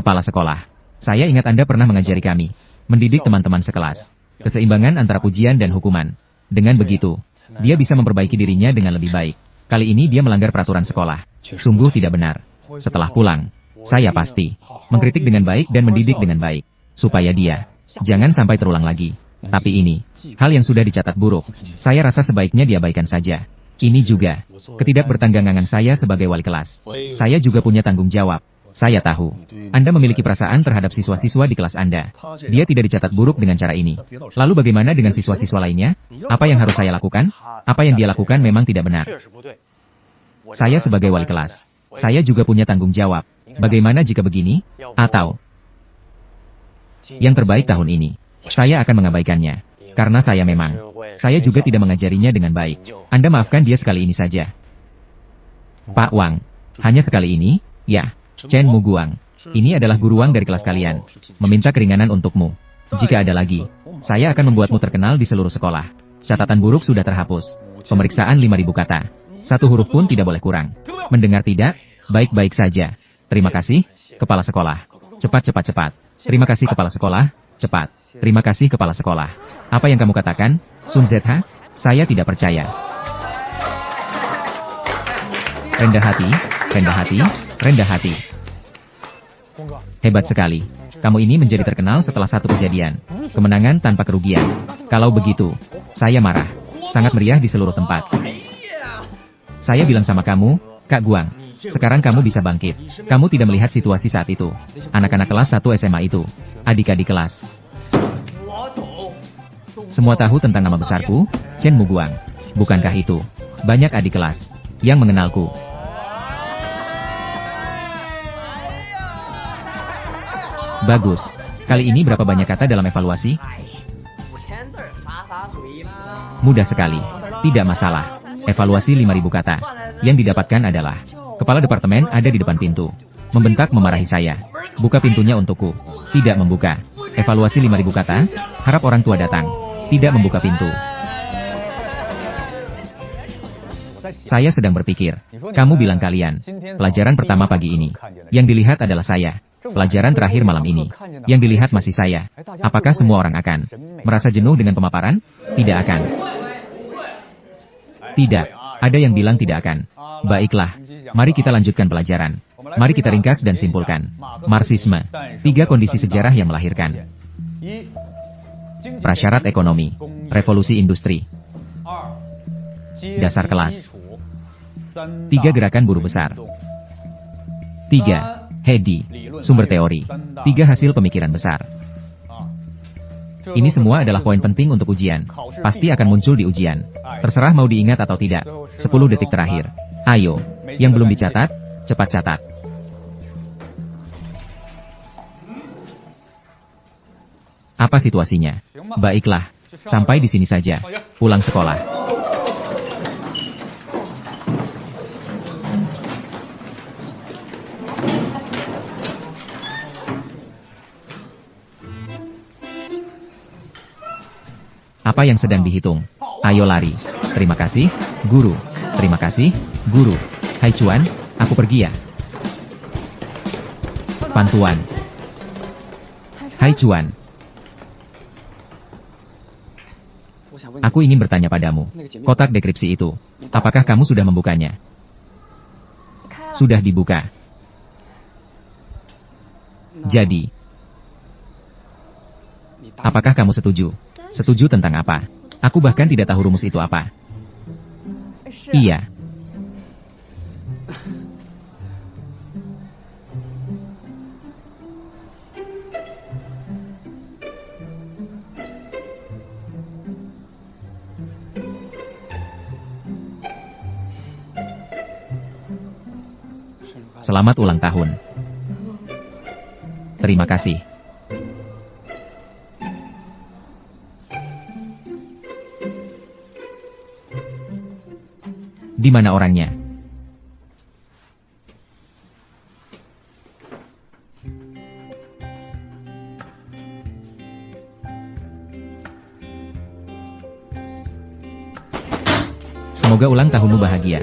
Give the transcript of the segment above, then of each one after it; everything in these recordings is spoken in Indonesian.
Kepala sekolah. Saya ingat Anda pernah mengajari kami. Mendidik teman-teman sekelas. Keseimbangan antara pujian dan hukuman. Dengan begitu, dia bisa memperbaiki dirinya dengan lebih baik. Kali ini dia melanggar peraturan sekolah. Sungguh tidak benar. Setelah pulang, saya pasti mengkritik dengan baik dan mendidik dengan baik. Supaya dia jangan sampai terulang lagi. Tapi ini, hal yang sudah dicatat buruk. Saya rasa sebaiknya diabaikan saja. Ini juga ketidakbertanggungan saya sebagai wali kelas. Saya juga punya tanggung jawab. Saya tahu, Anda memiliki perasaan terhadap siswa-siswa di kelas Anda. Dia tidak dicatat buruk dengan cara ini. Lalu bagaimana dengan siswa-siswa lainnya? Apa yang harus saya lakukan? Apa yang dia lakukan memang tidak benar. Saya sebagai wali kelas, saya juga punya tanggung jawab. Bagaimana jika begini? Atau yang terbaik tahun ini, saya akan mengabaikannya. Karena saya juga tidak mengajarinya dengan baik. Anda maafkan dia sekali ini saja. Pak Wang, hanya sekali ini? Ya. Chen Muguang, ini adalah guru Wang dari kelas kalian. Meminta keringanan untukmu. Jika ada lagi, saya akan membuatmu terkenal di seluruh sekolah. Catatan buruk sudah terhapus. Pemeriksaan 5.000 kata. Satu huruf pun tidak boleh kurang. Mendengar tidak? Baik-baik saja. Terima kasih, kepala sekolah. Cepat. Terima kasih kepala sekolah. Cepat. Terima kasih kepala sekolah. Apa yang kamu katakan, Sun Zha? Saya tidak percaya. Rendah hati. Hebat sekali. Kamu ini menjadi terkenal setelah satu kejadian. Kemenangan tanpa kerugian. Kalau begitu, saya marah. Sangat meriah di seluruh tempat. Saya bilang sama kamu, Kak Guang. Sekarang kamu bisa bangkit. Kamu tidak melihat situasi saat itu. Anak-anak kelas 1 SMA itu. Adik-adik kelas. Semua tahu tentang nama besarku, Chen Muguang. Bukankah itu? Banyak adik kelas yang mengenalku. Bagus. Kali ini berapa banyak kata dalam evaluasi? Mudah sekali. Tidak masalah. Evaluasi 5.000 kata. Yang didapatkan adalah, kepala departemen ada di depan pintu. Membentak memarahi saya. Buka pintunya untukku. Tidak membuka. Evaluasi 5.000 kata. Harap orang tua datang. Tidak membuka pintu. Saya sedang berpikir. Kamu bilang kalian. Pelajaran pertama pagi ini. Yang dilihat adalah saya. Pelajaran terakhir malam ini. Yang dilihat masih saya. Apakah semua orang akan merasa jenuh dengan pemaparan? Tidak akan. Tidak. Ada yang bilang tidak akan. Baiklah. Mari kita lanjutkan pelajaran. Mari kita ringkas dan simpulkan. Marxisme. 3 kondisi sejarah yang melahirkan. Prasyarat ekonomi. Revolusi industri. Dasar kelas. 3 gerakan buruh besar. 3. Hedi, sumber teori. 3 hasil pemikiran besar. Ini semua adalah poin penting untuk ujian. Pasti akan muncul di ujian. Terserah mau diingat atau tidak. 10 detik terakhir. Ayo, yang belum dicatat, cepat catat. Apa situasinya? Baiklah, sampai di sini saja. Pulang sekolah. Apa yang sedang dihitung? Ayo lari. Terima kasih, guru. Terima kasih, guru. Hai Cuan, aku pergi ya. Pantuan. Hai Cuan. Aku ingin bertanya padamu. Kotak deskripsi itu, apakah kamu sudah membukanya? Sudah dibuka. Jadi, apakah kamu setuju? Setuju tentang apa? Aku bahkan tidak tahu rumus itu apa. Iya. Selamat ulang tahun. Terima kasih. Di mana orangnya? Semoga ulang tahunmu bahagia.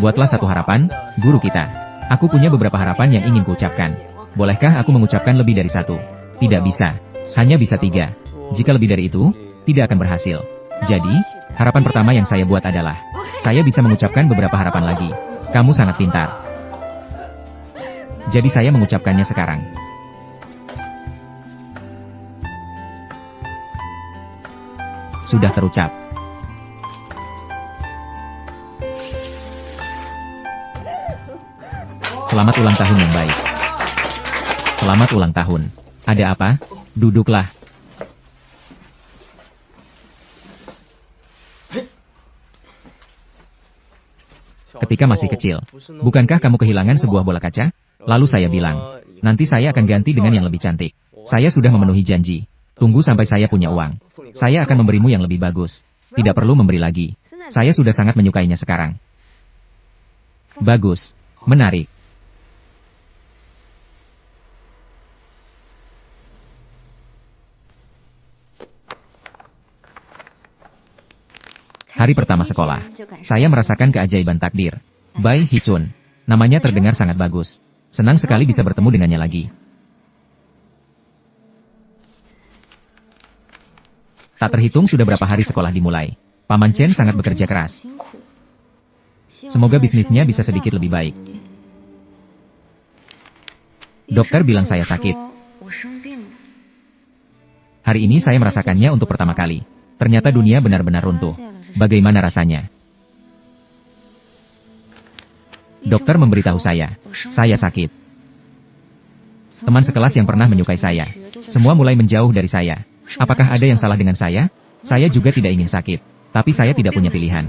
Buatlah satu harapan, guru kita. Aku punya beberapa harapan yang ingin kuucapkan. Bolehkah aku mengucapkan lebih dari satu? Tidak bisa. Hanya bisa 3. Jika lebih dari itu, tidak akan berhasil. Jadi, harapan pertama yang saya buat adalah, saya bisa mengucapkan beberapa harapan lagi. Kamu sangat pintar. Jadi saya mengucapkannya sekarang. Sudah terucap. Selamat ulang tahun yang baik. Selamat ulang tahun. Ada apa? Duduklah. Ketika masih kecil, bukankah kamu kehilangan sebuah bola kaca? Lalu saya bilang, nanti saya akan ganti dengan yang lebih cantik. Saya sudah memenuhi janji. Tunggu sampai saya punya uang. Saya akan memberimu yang lebih bagus. Tidak perlu memberi lagi. Saya sudah sangat menyukainya sekarang. Bagus. Menarik. Hari pertama sekolah, saya merasakan keajaiban takdir. Bai Hichun. Namanya terdengar sangat bagus. Senang sekali bisa bertemu dengannya lagi. Tak terhitung sudah berapa hari sekolah dimulai. Paman Chen sangat bekerja keras. Semoga bisnisnya bisa sedikit lebih baik. Dokter bilang saya sakit. Hari ini saya merasakannya untuk pertama kali. Ternyata dunia benar-benar runtuh. Bagaimana rasanya? Dokter memberitahu saya sakit. Teman sekelas yang pernah menyukai saya, semua mulai menjauh dari saya. Apakah ada yang salah dengan saya? Saya juga tidak ingin sakit, tapi saya tidak punya pilihan.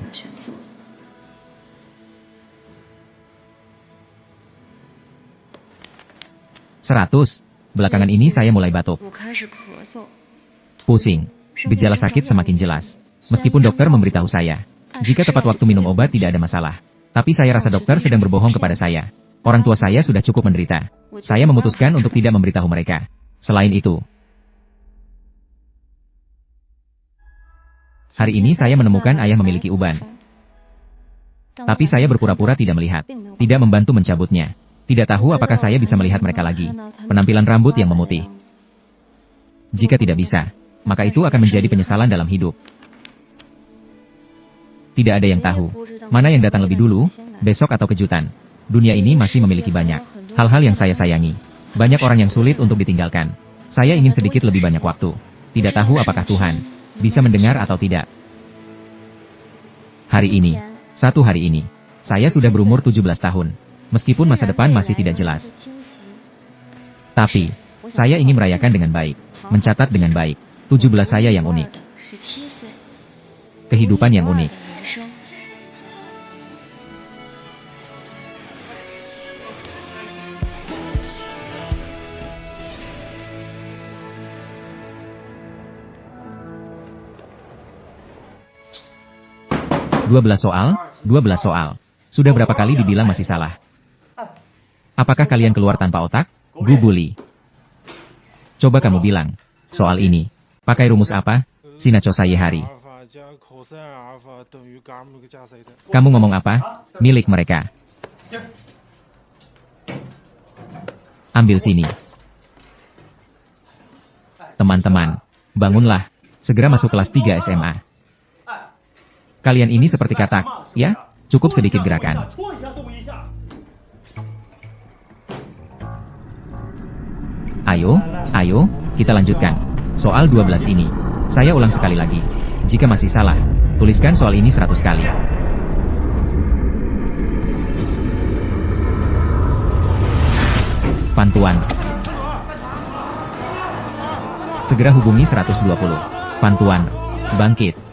Belakangan ini saya mulai batuk. Pusing. Gejala sakit semakin jelas. Meskipun dokter memberitahu saya, jika tepat waktu minum obat tidak ada masalah. Tapi saya rasa dokter sedang berbohong kepada saya. Orang tua saya sudah cukup menderita. Saya memutuskan untuk tidak memberitahu mereka. Selain itu, hari ini saya menemukan ayah memiliki uban. Tapi saya berpura-pura tidak melihat. Tidak membantu mencabutnya. Tidak tahu apakah saya bisa melihat mereka lagi. Penampilan rambut yang memutih. Jika tidak bisa, maka itu akan menjadi penyesalan dalam hidup. Tidak ada yang tahu, mana yang datang lebih dulu, besok atau kejutan. Dunia ini masih memiliki banyak hal-hal yang saya sayangi. Banyak orang yang sulit untuk ditinggalkan. Saya ingin sedikit lebih banyak waktu. Tidak tahu apakah Tuhan bisa mendengar atau tidak. Hari ini, satu hari ini, saya sudah berumur 17 tahun. Meskipun masa depan masih tidak jelas. Tapi, saya ingin merayakan dengan baik. Mencatat dengan baik. 17 saya yang unik. Kehidupan yang unik. 12 soal, 12 soal. Sudah berapa kali dibilang masih salah? Apakah kalian keluar tanpa otak? Gubuli. Coba kamu bilang. Soal ini. Pakai rumus apa? Sinacho Sayehari. Kamu ngomong apa? Milik mereka. Ambil sini. Teman-teman, bangunlah. Segera masuk kelas 3 SMA. Kalian ini seperti katak, ya? Cukup sedikit gerakan. Ayo, ayo, kita lanjutkan. Soal 12 ini. Saya ulang sekali lagi. Jika masih salah, tuliskan soal ini 100 kali. Pantuan. Segera hubungi 120. Pantuan. Bangkit.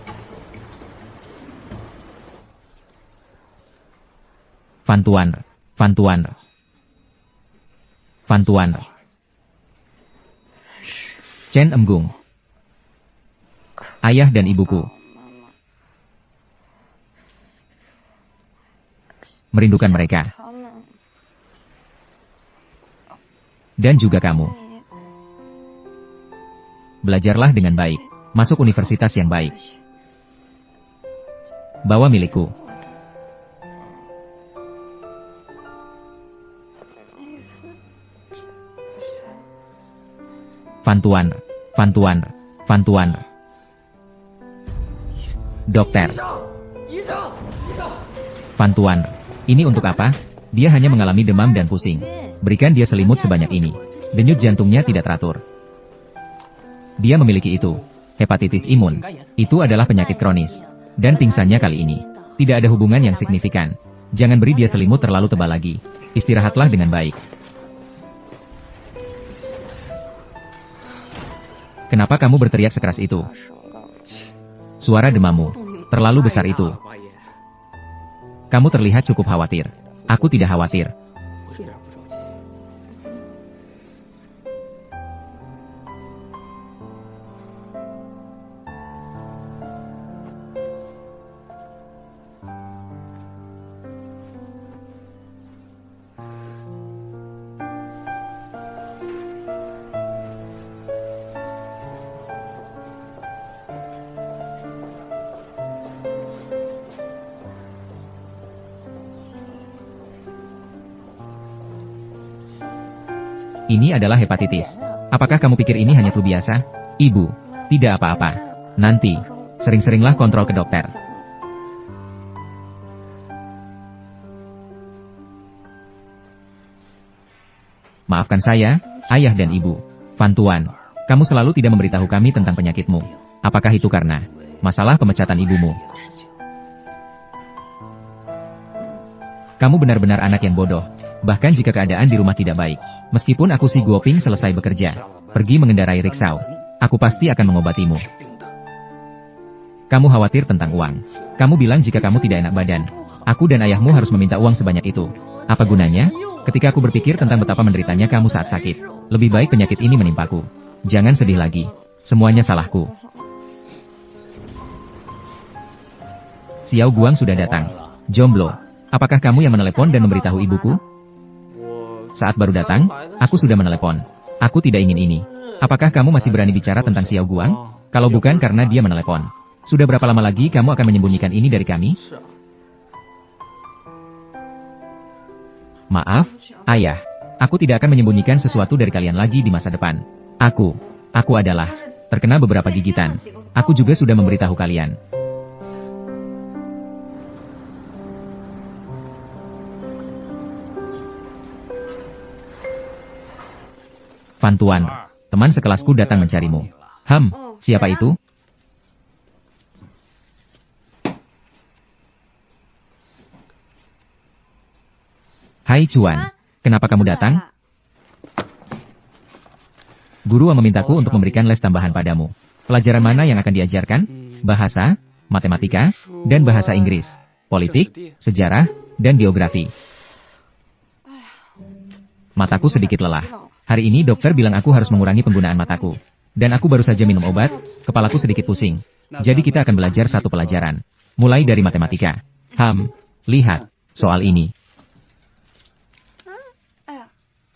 Fantuan. Fantuan. Fantuan. Chen Emgung. Ayah dan ibuku. Merindukan mereka. Dan juga kamu. Belajarlah dengan baik. Masuk universitas yang baik. Bawa milikku. Fantuan, Fantuan, Fantuan. Dokter. Fantuan. Ini untuk apa? Dia hanya mengalami demam dan pusing. Berikan dia selimut sebanyak ini. Denyut jantungnya tidak teratur. Dia memiliki itu. Hepatitis imun. Itu adalah penyakit kronis. Dan pingsannya kali ini. Tidak ada hubungan yang signifikan. Jangan beri dia selimut terlalu tebal lagi. Istirahatlah dengan baik. Kenapa kamu berteriak sekeras itu? Suara demammu terlalu besar itu. Kamu terlihat cukup khawatir. Aku tidak khawatir. Ini adalah hepatitis. Apakah kamu pikir ini hanya flu biasa? Ibu, tidak apa-apa. Nanti, sering-seringlah kontrol ke dokter. Maafkan saya, ayah dan ibu. Fantuan, kamu selalu tidak memberitahu kami tentang penyakitmu. Apakah itu karena masalah pemecatan ibumu? Kamu benar-benar anak yang bodoh. Bahkan jika keadaan di rumah tidak baik. Meskipun aku si Guoping selesai bekerja, pergi mengendarai riksau, aku pasti akan mengobatimu. Kamu khawatir tentang uang. Kamu bilang jika kamu tidak enak badan. Aku dan ayahmu harus meminta uang sebanyak itu. Apa gunanya? Ketika aku berpikir tentang betapa menderitanya kamu saat sakit, lebih baik penyakit ini menimpaku. Jangan sedih lagi. Semuanya salahku. Xiao Guang sudah datang. Jomblo, apakah kamu yang menelepon dan memberitahu ibuku? Saat baru datang, aku sudah menelepon. Aku tidak ingin ini. Apakah kamu masih berani bicara tentang Xiao Guang? Kalau bukan karena dia menelepon. Sudah berapa lama lagi kamu akan menyembunyikan ini dari kami? Maaf, ayah. Aku tidak akan menyembunyikan sesuatu dari kalian lagi di masa depan. Aku adalah terkena beberapa gigitan. Aku juga sudah memberitahu kalian. Fantuan, teman sekelasku datang mencarimu. Siapa itu? Hai Chuan, kenapa kamu datang? Guru memintaku untuk memberikan les tambahan padamu. Pelajaran mana yang akan diajarkan? Bahasa, matematika, dan bahasa Inggris, politik, sejarah, dan geografi. Mataku sedikit lelah. Hari ini dokter bilang aku harus mengurangi penggunaan mataku. Dan aku baru saja minum obat, kepalaku sedikit pusing. Jadi kita akan belajar satu pelajaran. Mulai dari matematika. Lihat, soal ini.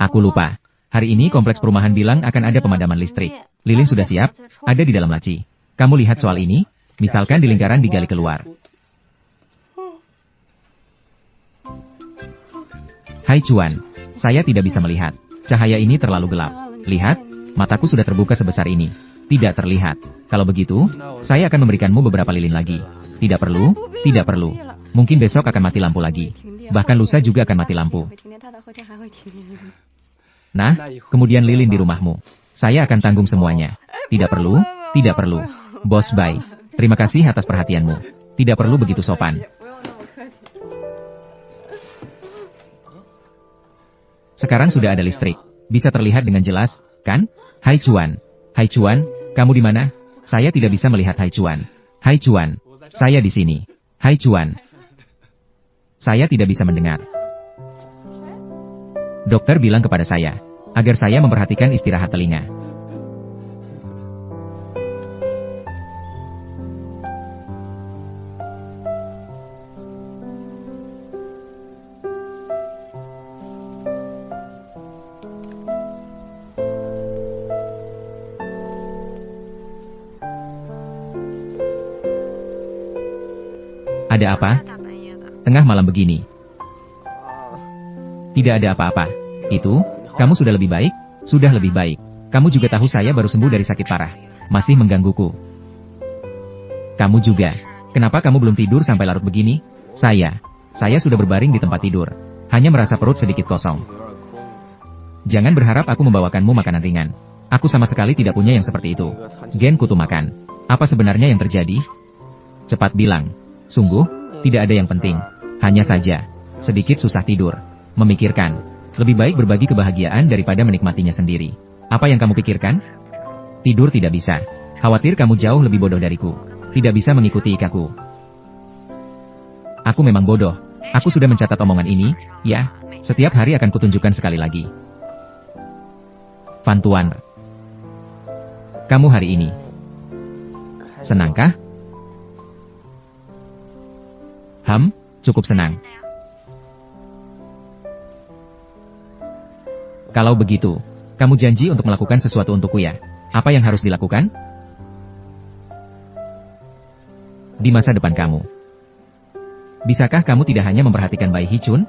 Aku lupa. Hari ini kompleks perumahan bilang akan ada pemadaman listrik. Lilin sudah siap, ada di dalam laci. Kamu lihat soal ini, misalkan di lingkaran digali keluar. Hai Chuan, saya tidak bisa melihat. Cahaya ini terlalu gelap. Lihat, mataku sudah terbuka sebesar ini. Tidak terlihat. Kalau begitu, saya akan memberikanmu beberapa lilin lagi. Tidak perlu, tidak perlu. Mungkin besok akan mati lampu lagi. Bahkan lusa juga akan mati lampu. Nah, kemudian lilin di rumahmu. Saya akan tanggung semuanya. Tidak perlu, tidak perlu. Bos Bai, terima kasih atas perhatianmu. Tidak perlu begitu sopan. Sekarang sudah ada listrik. Bisa terlihat dengan jelas, kan? Hai Chuan. Hai Chuan, kamu di mana? Saya tidak bisa melihat Hai Chuan. Hai Chuan, saya di sini. Hai Chuan. Saya tidak bisa mendengar. Dokter bilang kepada saya, agar saya memperhatikan istirahat telinga. Ada apa? Tengah malam begini. Tidak ada apa-apa. Itu, kamu sudah lebih baik? Sudah lebih baik. Kamu juga tahu saya baru sembuh dari sakit parah. Masih menggangguku. Kamu juga. Kenapa kamu belum tidur sampai larut begini? Saya sudah berbaring di tempat tidur. Hanya merasa perut sedikit kosong. Jangan berharap aku membawakanmu makanan ringan. Aku sama sekali tidak punya yang seperti itu. Gen kutu makan. Apa sebenarnya yang terjadi? Cepat bilang. Sungguh, tidak ada yang penting. Hanya saja, sedikit susah tidur. Memikirkan. Lebih baik berbagi kebahagiaan daripada menikmatinya sendiri. Apa yang kamu pikirkan? Tidur tidak bisa. Khawatir kamu jauh lebih bodoh dariku. Tidak bisa mengikuti ikaku. Aku memang bodoh. Aku sudah mencatat omongan ini, ya. Setiap hari akan kutunjukkan sekali lagi. Van Tuan. Kamu hari ini senangkah? Cukup senang. Kalau begitu, kamu janji untuk melakukan sesuatu untukku ya? Apa yang harus dilakukan? Di masa depan kamu. Bisakah kamu tidak hanya memperhatikan Bai Hichun?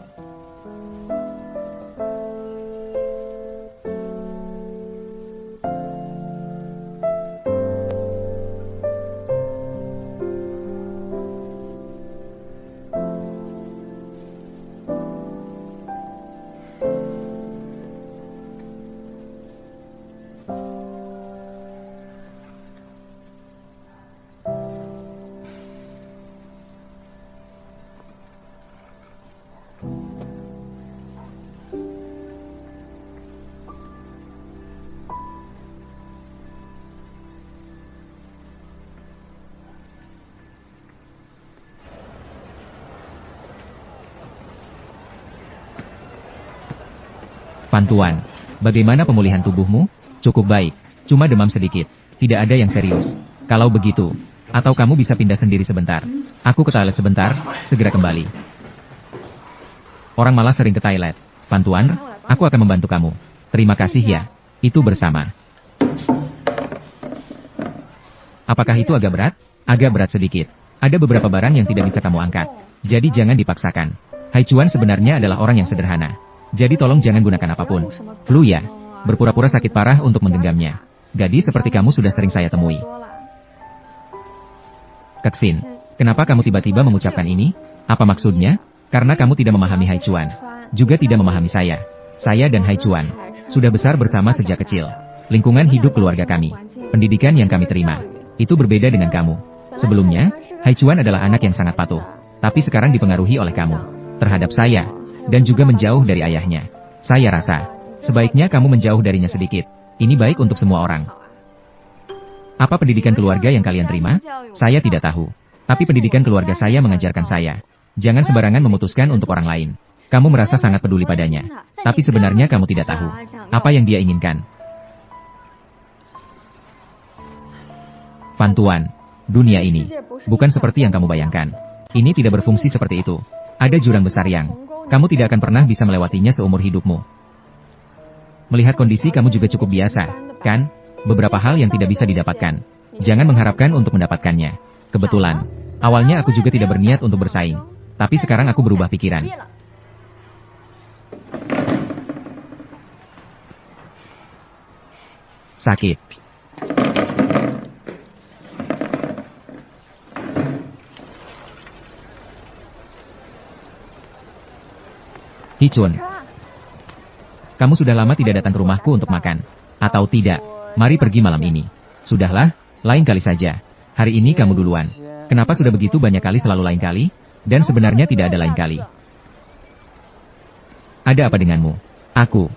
Van Tuan, bagaimana pemulihan tubuhmu? Cukup baik, cuma demam sedikit, tidak ada yang serius. Kalau begitu, atau kamu bisa pindah sendiri sebentar. Aku ke toilet sebentar, segera kembali. Orang malah sering ke toilet. Van Tuan, aku akan membantu kamu. Terima kasih ya, itu bersama. Apakah itu agak berat? Agak berat sedikit. Ada beberapa barang yang tidak bisa kamu angkat. Jadi jangan dipaksakan. Haichuan sebenarnya adalah orang yang sederhana. Jadi tolong jangan gunakan apapun. Flu ya? Berpura-pura sakit parah untuk menggenggamnya. Gadis seperti kamu sudah sering saya temui. Keksin, kenapa kamu tiba-tiba mengucapkan ini? Apa maksudnya? Karena kamu tidak memahami Haichuan. Juga tidak memahami saya. Saya dan Haichuan sudah besar bersama sejak kecil. Lingkungan hidup keluarga kami, pendidikan yang kami terima, itu berbeda dengan kamu. Sebelumnya, Haichuan adalah anak yang sangat patuh. Tapi sekarang dipengaruhi oleh kamu. Terhadap saya. Dan juga menjauh dari ayahnya. Saya rasa, sebaiknya kamu menjauh darinya sedikit. Ini baik untuk semua orang. Apa pendidikan keluarga yang kalian terima? Saya tidak tahu. Tapi pendidikan keluarga saya mengajarkan saya. Jangan sembarangan memutuskan untuk orang lain. Kamu merasa sangat peduli padanya. Tapi sebenarnya kamu tidak tahu. Apa yang dia inginkan. Van Tuan, dunia ini bukan seperti yang kamu bayangkan. Ini tidak berfungsi seperti itu. Ada jurang besar yang kamu tidak akan pernah bisa melewatinya seumur hidupmu. Melihat kondisi kamu juga cukup biasa, kan? Beberapa hal yang tidak bisa didapatkan. Jangan mengharapkan untuk mendapatkannya. Kebetulan, awalnya aku juga tidak berniat untuk bersaing. Tapi sekarang aku berubah pikiran. Sakit. Hichun, kamu sudah lama tidak datang ke rumahku untuk makan. Atau tidak, mari pergi malam ini. Sudahlah, lain kali saja. Hari ini kamu duluan. Kenapa sudah begitu banyak kali selalu lain kali? Dan sebenarnya tidak ada lain kali. Ada apa denganmu? Aku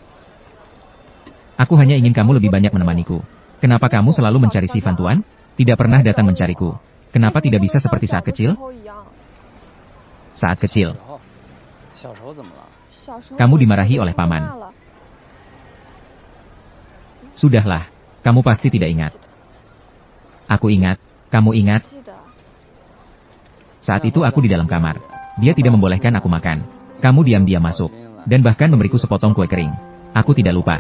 hanya ingin kamu lebih banyak menemaniku. Kenapa kamu selalu mencari si Van Tuan? Tidak pernah datang mencariku. Kenapa tidak bisa seperti saat kecil? Saat kecil. Kamu dimarahi oleh paman. Sudahlah, kamu pasti tidak ingat. Aku ingat, kamu ingat. Saat itu aku di dalam kamar. Dia tidak membolehkan aku makan. Kamu diam-diam masuk, dan bahkan memberiku sepotong kue kering. Aku tidak lupa.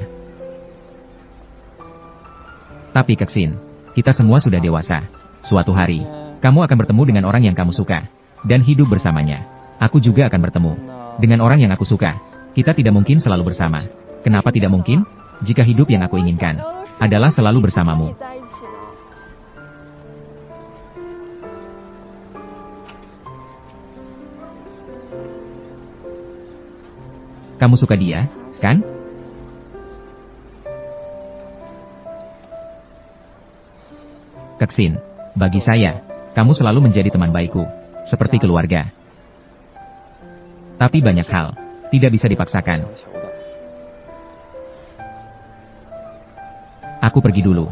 Tapi Keksin, kita semua sudah dewasa. Suatu hari, kamu akan bertemu dengan orang yang kamu suka, dan hidup bersamanya. Aku juga akan bertemu dengan orang yang aku suka. Kita tidak mungkin selalu bersama. Kenapa tidak mungkin? Jika hidup yang aku inginkan adalah selalu bersamamu. Kamu suka dia, kan? Keksin, bagi saya, kamu selalu menjadi teman baikku, seperti keluarga. Tapi banyak hal, tidak bisa dipaksakan. Aku pergi dulu.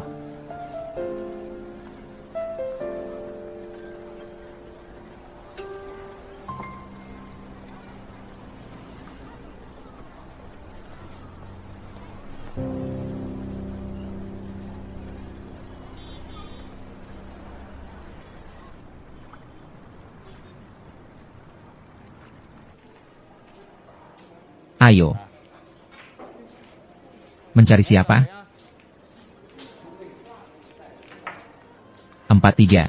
Ayo. Mencari siapa? 43.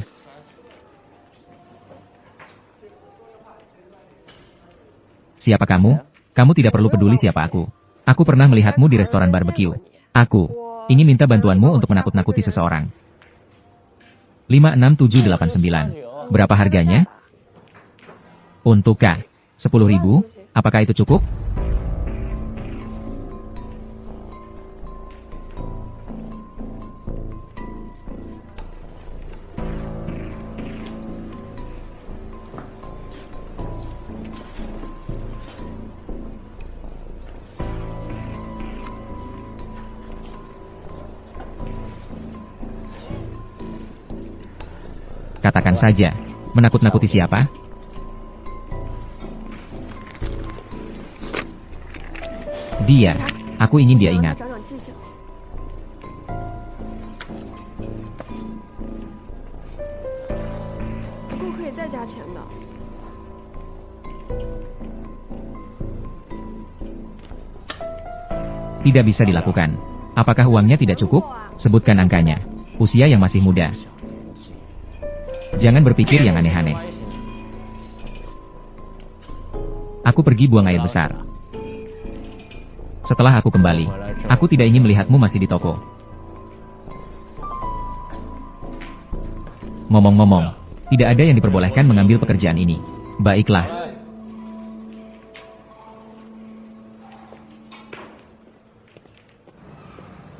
Siapa kamu? Kamu tidak perlu peduli siapa aku. Aku pernah melihatmu di restoran barbecue. Aku ingin minta bantuanmu untuk menakut-nakuti seseorang. 56789. Berapa harganya? Untuk K. 10.000, apakah itu cukup? Katakan saja, menakut-nakuti siapa? Dia. Aku ingin dia ingat. Tidak bisa dilakukan. Apakah uangnya tidak cukup? Sebutkan angkanya. Usia yang masih muda. Jangan berpikir yang aneh-aneh. Aku pergi buang air besar. Setelah aku kembali, aku tidak ingin melihatmu masih di toko. Ngomong-ngomong, tidak ada yang diperbolehkan mengambil pekerjaan ini. Baiklah.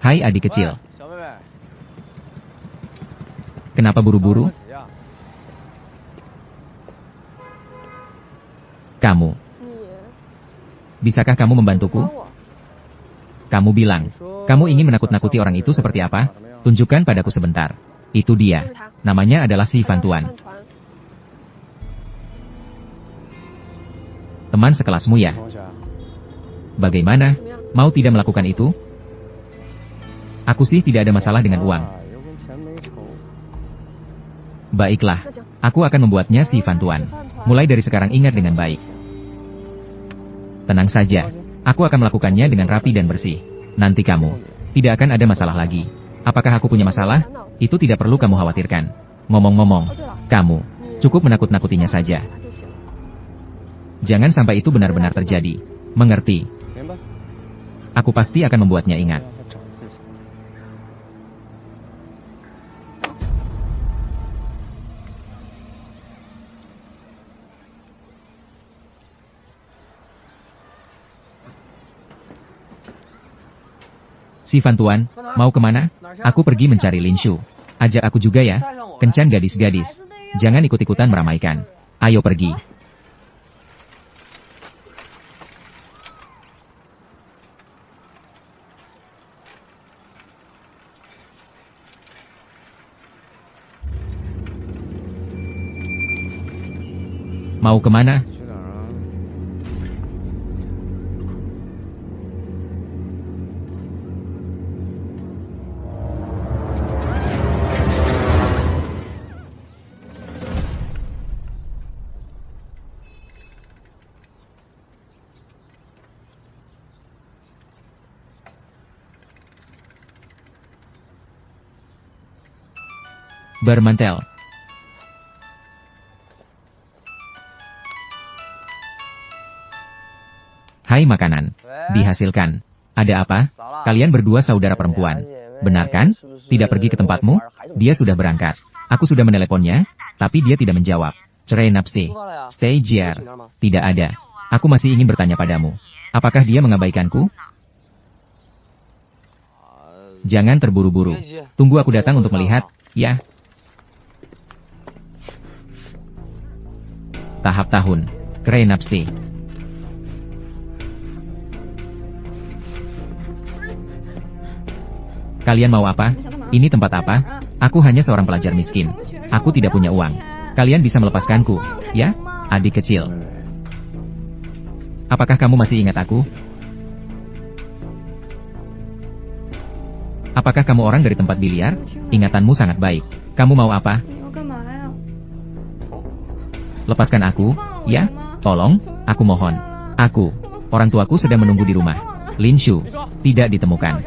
Hai adik kecil. Kenapa buru-buru? Kamu. Bisakah kamu membantuku? Kamu bilang, kamu ingin menakut-nakuti orang itu seperti apa? Tunjukkan padaku sebentar. Itu dia. Namanya adalah Si Fan Tuan. Teman sekelasmu ya? Bagaimana? Mau tidak melakukan itu? Aku sih tidak ada masalah dengan uang. Baiklah, aku akan membuatnya Si Fan Tuan. Mulai dari sekarang ingat dengan baik. Tenang saja, aku akan melakukannya dengan rapi dan bersih. Nanti kamu tidak akan ada masalah lagi. Apakah aku punya masalah? Itu tidak perlu kamu khawatirkan. Ngomong-ngomong, kamu cukup menakut-nakutinya saja. Jangan sampai itu benar-benar terjadi. Mengerti? Aku pasti akan membuatnya ingat. Si Fan Tuan, mau kemana? Aku pergi mencari Lin Shu. Ajak aku juga ya. Kencan gadis-gadis. Jangan ikut-ikutan meramaikan. Ayo pergi. Mau kemana? Bermantel. Hai makanan. Dihasilkan. Ada apa? Kalian berdua saudara perempuan. Benar kan? Tidak pergi ke tempatmu? Dia sudah berangkat. Aku sudah meneleponnya, tapi dia tidak menjawab. Cerai napsi. Stay JR. Tidak ada. Aku masih ingin bertanya padamu. Apakah dia mengabaikanku? Jangan terburu-buru. Tunggu aku datang untuk melihat, ya. Tahap tahun. Cerai napsi. Kalian mau apa? Ini tempat apa? Aku hanya seorang pelajar miskin. Aku tidak punya uang. Kalian bisa melepaskanku, ya? Adik kecil. Apakah kamu masih ingat aku? Apakah kamu orang dari tempat biliar? Ingatanmu sangat baik. Kamu mau apa? Lepaskan aku, ya? Tolong, aku mohon. Aku. Orang tuaku sedang menunggu di rumah. Lin Shu. Tidak ditemukan.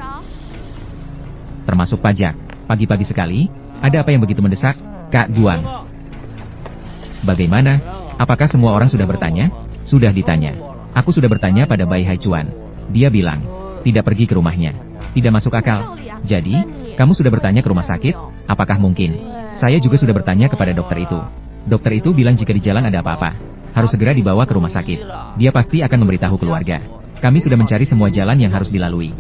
Termasuk pajak. Pagi-pagi sekali, ada apa yang begitu mendesak? Kak Guang. Bagaimana? Apakah semua orang sudah bertanya? Sudah ditanya. Aku sudah bertanya pada Bai Haichuan. Dia bilang, tidak pergi ke rumahnya. Tidak masuk akal. Jadi, kamu sudah bertanya ke rumah sakit? Apakah mungkin? Saya juga sudah bertanya kepada dokter itu. Dokter itu bilang jika di jalan ada apa-apa, harus segera dibawa ke rumah sakit. Dia pasti akan memberitahu keluarga. Kami sudah mencari semua jalan yang harus dilalui.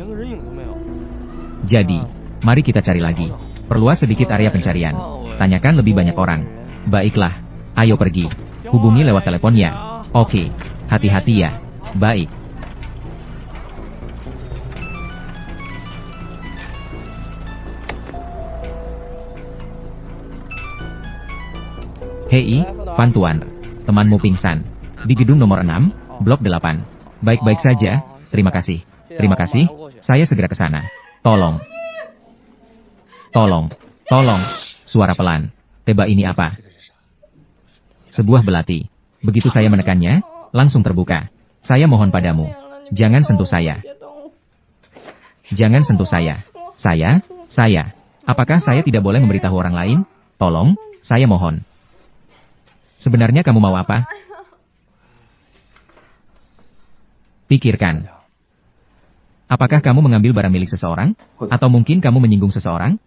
Jadi, mari kita cari lagi. Perluas sedikit area pencarian. Tanyakan lebih banyak orang. Baiklah. Ayo pergi. Hubungi lewat telepon ya. Oke. Hati-hati ya. Baik. Hei, Fan Tuan. Temanmu pingsan. Di gedung nomor 6, blok 8. Baik-baik saja. Terima kasih. Terima kasih. Saya segera ke sana. Tolong. Tolong. Tolong. Suara pelan. Teba ini apa? Sebuah belati. Begitu saya menekannya, langsung terbuka. Saya mohon padamu. Jangan sentuh saya. Jangan sentuh saya. Saya. Apakah saya tidak boleh memberitahu orang lain? Tolong, saya mohon. Sebenarnya kamu mau apa? Pikirkan. Apakah kamu mengambil barang milik seseorang? Atau mungkin kamu menyinggung seseorang?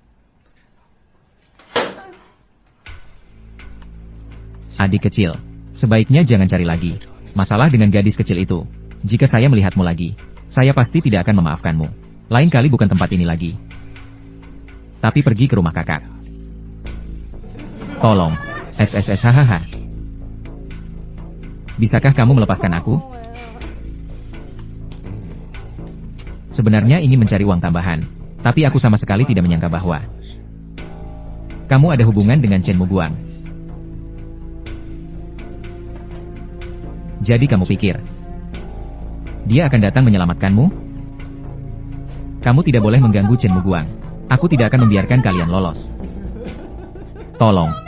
Adik kecil, sebaiknya jangan cari lagi masalah dengan gadis kecil itu. Jika saya melihatmu lagi, saya pasti tidak akan memaafkanmu. Lain kali bukan tempat ini lagi. Tapi pergi ke rumah kakak. Tolong. SSS hahaha. Bisakah kamu melepaskan aku? Sebenarnya ingin mencari uang tambahan, tapi aku sama sekali tidak menyangka bahwa kamu ada hubungan dengan Chen Muguang. Jadi kamu pikir dia akan datang menyelamatkanmu? Kamu tidak boleh mengganggu Chen Muguang. Aku tidak akan membiarkan kalian lolos. Tolong.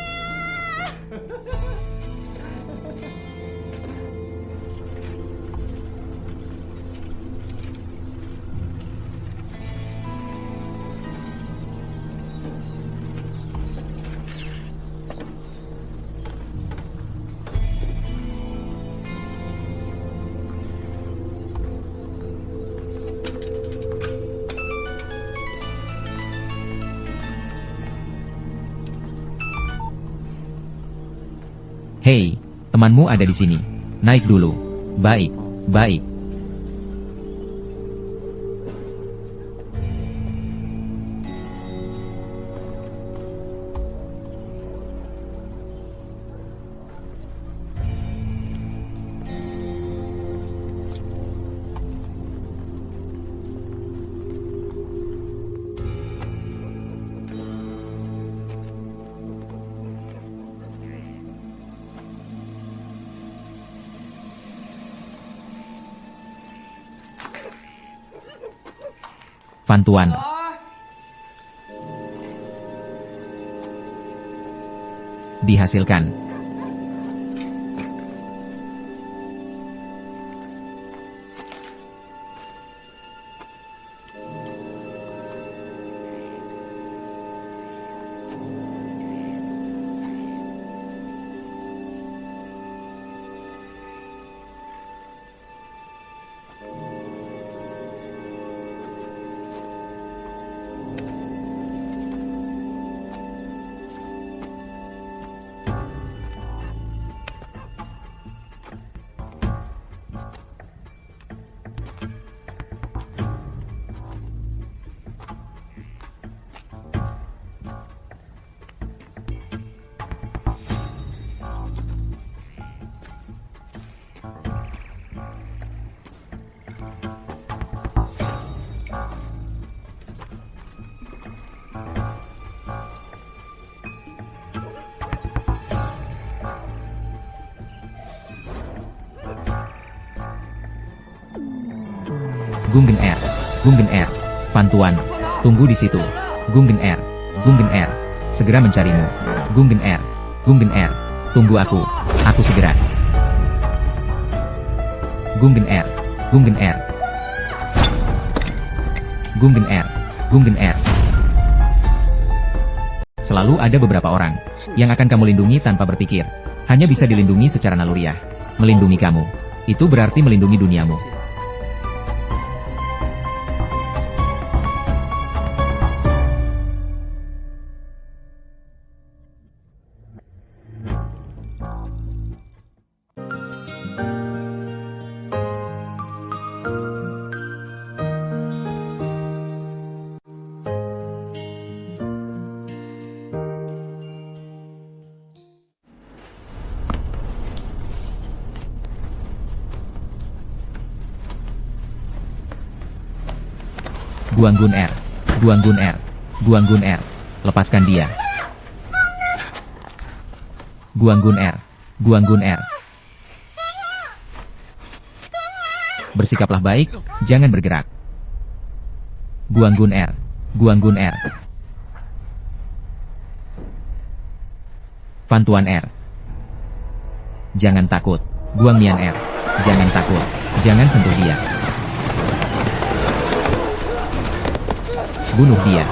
Hei, temanmu ada di sini. Naik dulu. Baik, baik. Fan Tuan. Dihasilkan. Gunggen R. Gunggen R. Pantuan. Tunggu di situ. Gunggen R. Gunggen R. Segera mencarimu. Gunggen R. Gunggen R. Tunggu aku. Aku segera. Gunggen R. Gunggen R. Gunggen R. Gunggen R. Selalu ada beberapa orang yang akan kamu lindungi tanpa berpikir. Hanya bisa dilindungi secara naluriah. Melindungi kamu. Itu berarti melindungi duniamu. Guanggun R. Guanggun R. Guanggun R. Lepaskan dia. Guanggun R. Guanggun R. Bersikaplah baik, jangan bergerak. Guanggun R. Guanggun R. Fantuan R. Jangan takut. Guangmian R. Jangan takut. Jangan sentuh dia. Bunuh dia.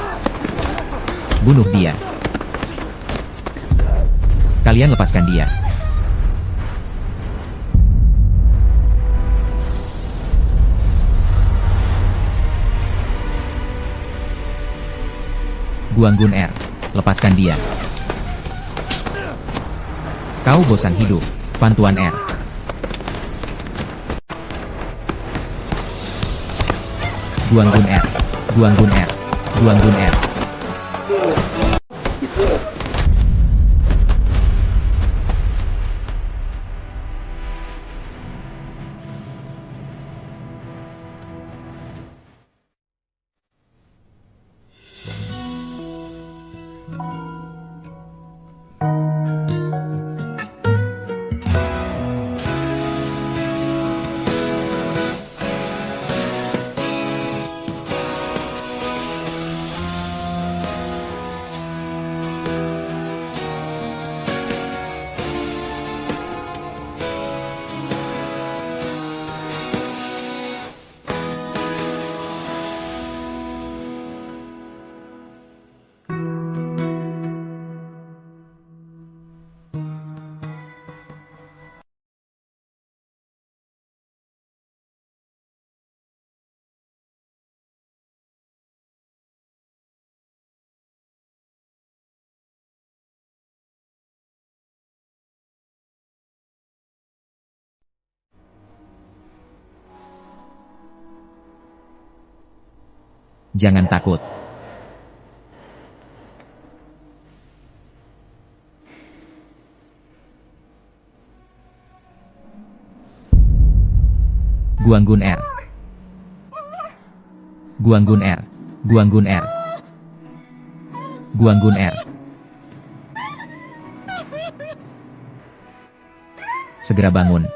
Bunuh dia. Kalian lepaskan dia. Guanggun R. Lepaskan dia. Kau bosan hidup. Pantuan R. Guanggun R. Guanggun R. Guanggun R. Jangan takut. Guanggun R. Guanggun R. Guanggun R. Guanggun R. Segera bangun.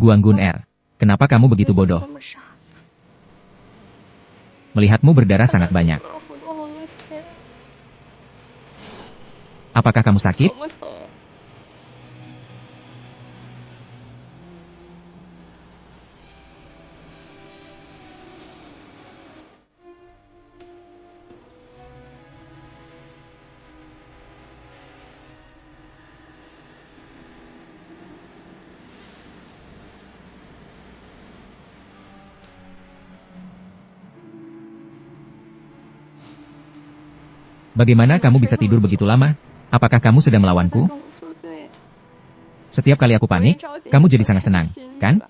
Guanggun R. Kenapa kamu begitu bodoh? Melihatmu berdarah sangat banyak. Apakah kamu sakit? Bagaimana kamu bisa tidur begitu lama? Apakah kamu sedang melawanku? Setiap kali aku panik, kamu jadi sangat senang, kan?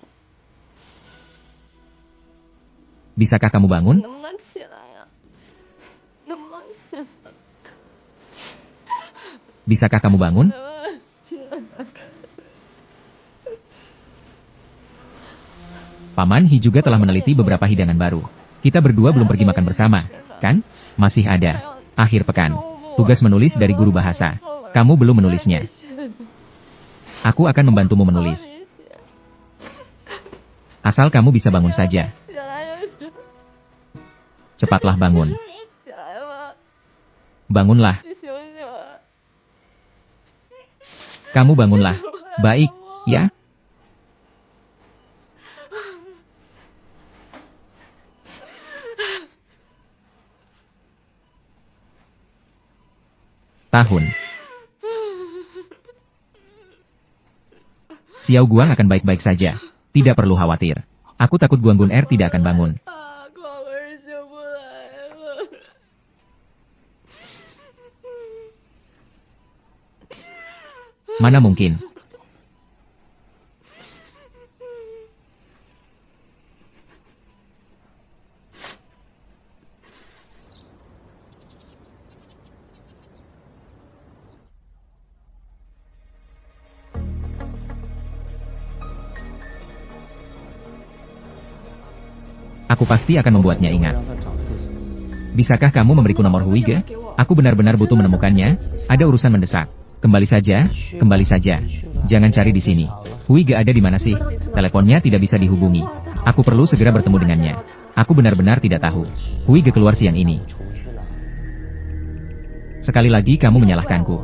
Bisakah kamu bangun? Bisakah kamu bangun? Paman Hi juga telah meneliti beberapa hidangan baru. Kita berdua belum pergi makan bersama, kan? Masih ada. Akhir pekan. Tugas menulis dari guru bahasa. Kamu belum menulisnya. Aku akan membantumu menulis. Asal kamu bisa bangun saja. Cepatlah bangun. Bangunlah. Kamu bangunlah. Baik, ya? Tahun. Xiao Guang akan baik-baik saja. Tidak perlu khawatir. Aku takut Guanggun R tidak akan bangun. Mana mungkin? Aku pasti akan membuatnya ingat. Bisakah kamu memberiku nomor Huige? Aku benar-benar butuh menemukannya. Ada urusan mendesak. Kembali saja, kembali saja. Jangan cari di sini. Huige ada di mana sih? Teleponnya tidak bisa dihubungi. Aku perlu segera bertemu dengannya. Aku benar-benar tidak tahu. Huige keluar siang ini. Sekali lagi kamu menyalahkanku.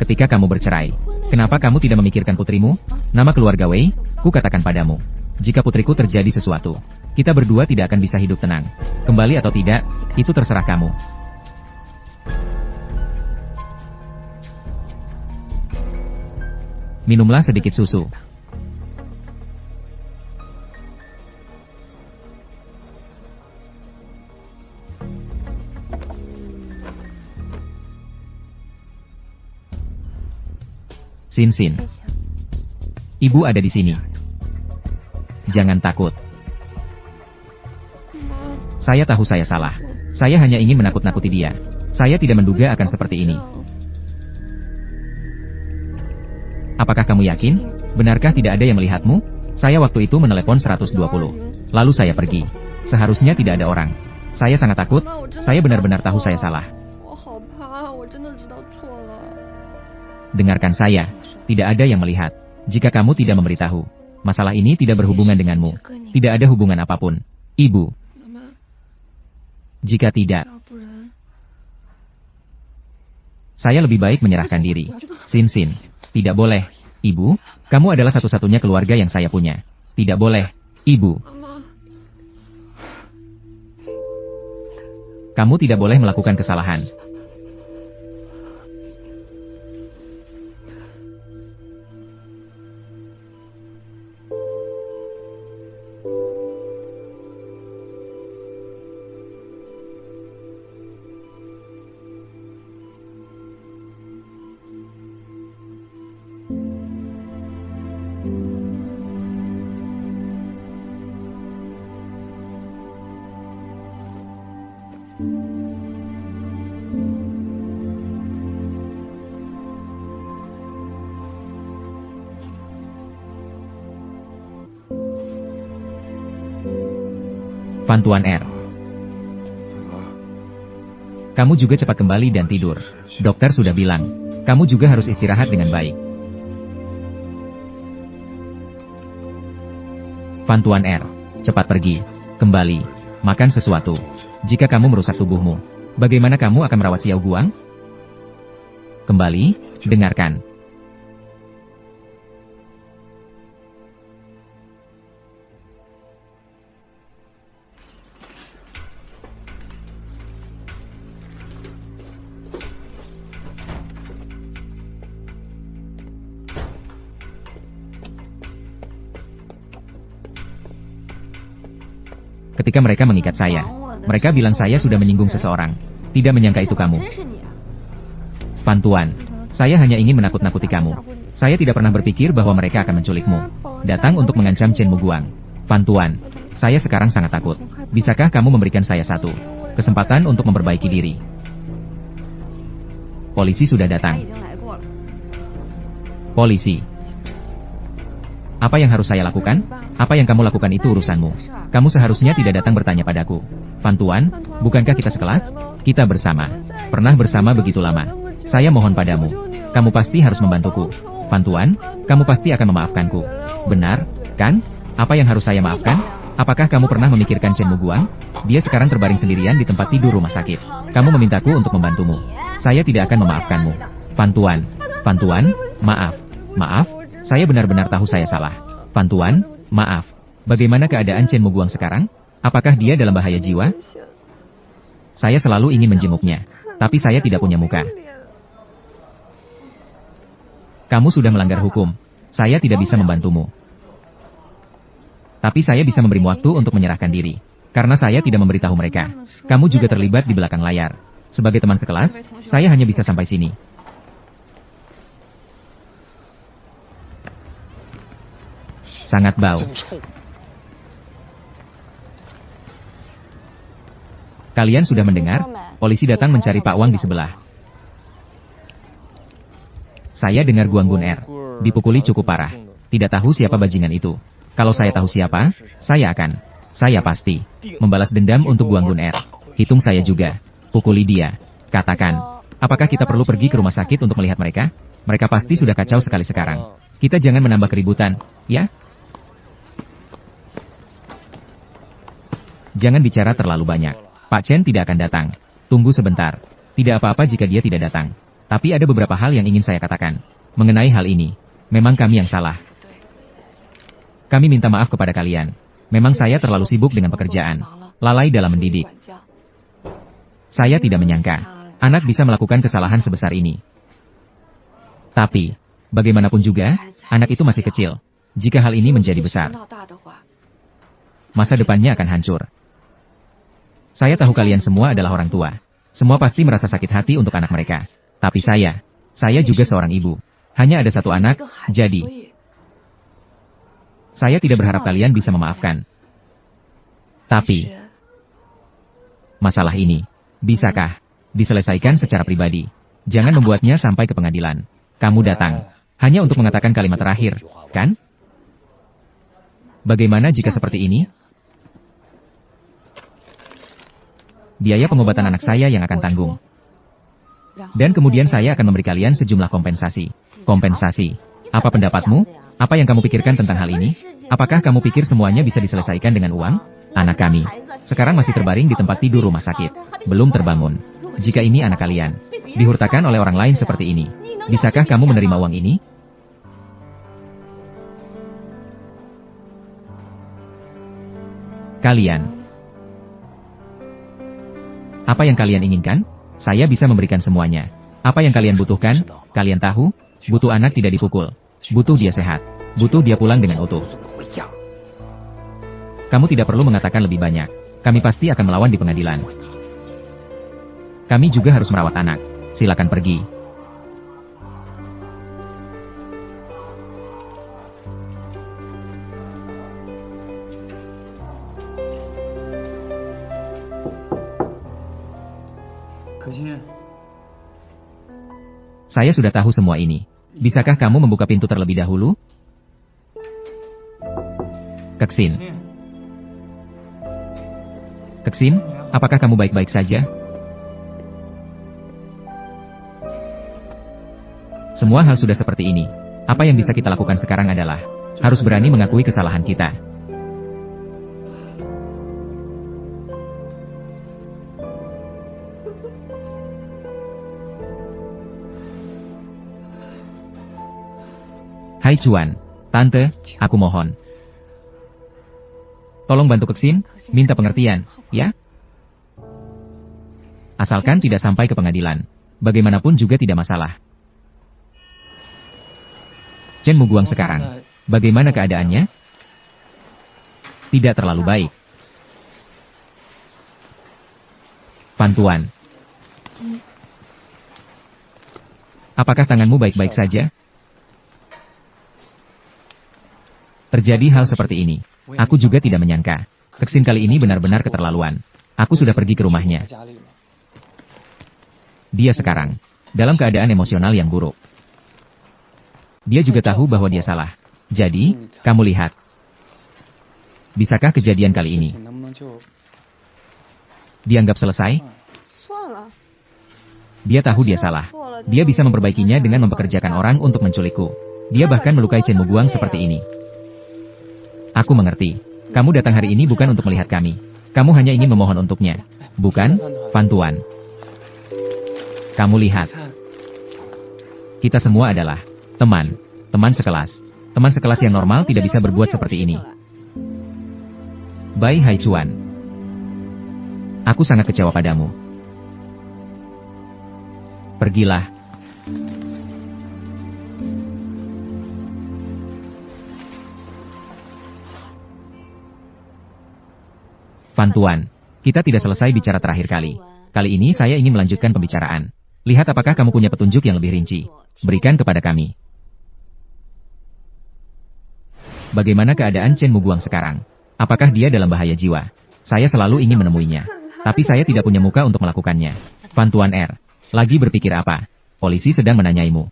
Ketika kamu bercerai, kenapa kamu tidak memikirkan putrimu? Nama keluarga Wei, ku katakan padamu. Jika putriku terjadi sesuatu, kita berdua tidak akan bisa hidup tenang. Kembali atau tidak, itu terserah kamu. Minumlah sedikit susu. Sin. Ibu ada di sini. Jangan takut. Saya tahu saya salah. Saya hanya ingin menakut-nakuti dia. Saya tidak menduga akan seperti ini. Apakah kamu yakin? Benarkah tidak ada yang melihatmu? Saya waktu itu menelepon 120. Lalu saya pergi. Seharusnya tidak ada orang. Saya sangat takut. Saya benar-benar tahu saya salah. Dengarkan saya. Tidak ada yang melihat. Jika kamu tidak memberitahu, masalah ini tidak berhubungan denganmu. Tidak ada hubungan apapun. Ibu. Jika tidak, saya lebih baik menyerahkan diri. Sin. Tidak boleh. Ibu, kamu adalah satu-satunya keluarga yang saya punya. Tidak boleh. Ibu. Kamu tidak boleh melakukan kesalahan. Tuan R. Kamu juga cepat kembali dan tidur. Dokter sudah bilang, kamu juga harus istirahat dengan baik. Fan Tuan R, cepat pergi. Kembali. Makan sesuatu. Jika kamu merusak tubuhmu, bagaimana kamu akan merawat Xiao Guang? Kembali, dengarkan. Ketika mereka mengikat saya, mereka bilang saya sudah menyinggung seseorang. Tidak menyangka itu kamu. Fan Tuan, saya hanya ingin menakut-nakuti kamu. Saya tidak pernah berpikir bahwa mereka akan menculikmu. Datang untuk mengancam Chen Muguang. Fan Tuan, saya sekarang sangat takut. Bisakah kamu memberikan saya satu kesempatan untuk memperbaiki diri? Polisi sudah datang. Polisi. Apa yang harus saya lakukan? Apa yang kamu lakukan itu urusanmu. Kamu seharusnya tidak datang bertanya padaku. Fan Tuan, bukankah kita sekelas? Kita bersama. Pernah bersama begitu lama. Saya mohon padamu. Kamu pasti harus membantuku. Fan Tuan, kamu pasti akan memaafkanku. Benar, kan? Apa yang harus saya maafkan? Apakah kamu pernah memikirkan Chen Muguang? Dia sekarang terbaring sendirian di tempat tidur rumah sakit. Kamu memintaku untuk membantumu. Saya tidak akan memaafkanmu. Fan Tuan, maaf. Maaf, saya benar-benar tahu saya salah. Fan Tuan, maaf. Bagaimana keadaan Chen Muguang sekarang? Apakah dia dalam bahaya jiwa? Saya selalu ingin menjenguknya, tapi saya tidak punya muka. Kamu sudah melanggar hukum. Saya tidak bisa membantumu. Tapi saya bisa memberimu waktu untuk menyerahkan diri. Karena saya tidak memberitahu mereka. Kamu juga terlibat di belakang layar. Sebagai teman sekelas, saya hanya bisa sampai sini. Sangat bau. Kalian sudah mendengar? Polisi datang mencari Pak Wang di sebelah. Saya dengar Guanggun R dipukuli cukup parah. Tidak tahu siapa bajingan itu. Kalau saya tahu siapa, saya pasti membalas dendam untuk Guanggun R. Hitung saya juga. Pukuli dia. Katakan, apakah kita perlu pergi ke rumah sakit untuk melihat mereka? Mereka pasti sudah kacau sekali sekarang. Kita jangan menambah keributan, ya? Jangan bicara terlalu banyak. Pak Chen tidak akan datang. Tunggu sebentar. Tidak apa-apa jika dia tidak datang. Tapi ada beberapa hal yang ingin saya katakan. Mengenai hal ini, memang kami yang salah. Kami minta maaf kepada kalian. Memang saya terlalu sibuk dengan pekerjaan. Lalai dalam mendidik. Saya tidak menyangka, anak bisa melakukan kesalahan sebesar ini. Tapi, bagaimanapun juga, anak itu masih kecil. Jika hal ini menjadi besar, masa depannya akan hancur. Saya tahu kalian semua adalah orang tua. Semua pasti merasa sakit hati untuk anak mereka. Tapi saya juga seorang ibu. Hanya ada satu anak, jadi saya tidak berharap kalian bisa memaafkan. Tapi, masalah ini, bisakah diselesaikan secara pribadi? Jangan membuatnya sampai ke pengadilan. Kamu datang, hanya untuk mengatakan kalimat terakhir, kan? Bagaimana jika seperti ini? Biaya pengobatan anak saya yang akan tanggung. Dan kemudian saya akan memberi kalian sejumlah kompensasi. Kompensasi. Apa pendapatmu? Apa yang kamu pikirkan tentang hal ini? Apakah kamu pikir semuanya bisa diselesaikan dengan uang? Anak kami sekarang masih terbaring di tempat tidur rumah sakit. Belum terbangun. Jika ini anak kalian dihurtakan oleh orang lain seperti ini, bisakah kamu menerima uang ini? Kalian. Apa yang kalian inginkan? Saya bisa memberikan semuanya. Apa yang kalian butuhkan? Kalian tahu? Butuh anak tidak dipukul. Butuh dia sehat. Butuh dia pulang dengan utuh. Kamu tidak perlu mengatakan lebih banyak. Kami pasti akan melawan di pengadilan. Kami juga harus merawat anak. Silakan pergi. Saya sudah tahu semua ini. Bisakah kamu membuka pintu terlebih dahulu? Keksin. Keksin, apakah kamu baik-baik saja? Semua hal sudah seperti ini. Apa yang bisa kita lakukan sekarang adalah harus berani mengakui kesalahan kita. Hai Cuan, Tante, aku mohon. Tolong bantu Keksin, minta pengertian, ya? Asalkan tidak sampai ke pengadilan. Bagaimanapun juga tidak masalah. Chen Muguang sekarang, bagaimana keadaannya? Tidak terlalu baik. Pantuan. Apakah tanganmu baik-baik saja? Terjadi hal seperti ini. Aku juga tidak menyangka. Keksin kali ini benar-benar keterlaluan. Aku sudah pergi ke rumahnya. Dia sekarang dalam keadaan emosional yang buruk. Dia juga tahu bahwa dia salah. Jadi, kamu lihat. Bisakah kejadian kali ini dianggap selesai? Dia tahu dia salah. Dia bisa memperbaikinya dengan mempekerjakan orang untuk menculikku. Dia bahkan melukai Chen Muguang seperti ini. Aku mengerti. Kamu datang hari ini bukan untuk melihat kami. Kamu hanya ingin memohon untuknya. Bukan, Fantuan. Kamu lihat. Kita semua adalah teman. Teman sekelas. Teman sekelas yang normal tidak bisa berbuat seperti ini. Bai Haichuan. Aku sangat kecewa padamu. Pergilah. Fantuan, kita tidak selesai bicara terakhir kali. Kali ini saya ingin melanjutkan pembicaraan. Lihat apakah kamu punya petunjuk yang lebih rinci. Berikan kepada kami. Bagaimana keadaan Chen Muguang sekarang? Apakah dia dalam bahaya jiwa? Saya selalu ingin menemuinya. Tapi saya tidak punya muka untuk melakukannya. Fantuan R. Lagi berpikir apa? Polisi sedang menanyaimu.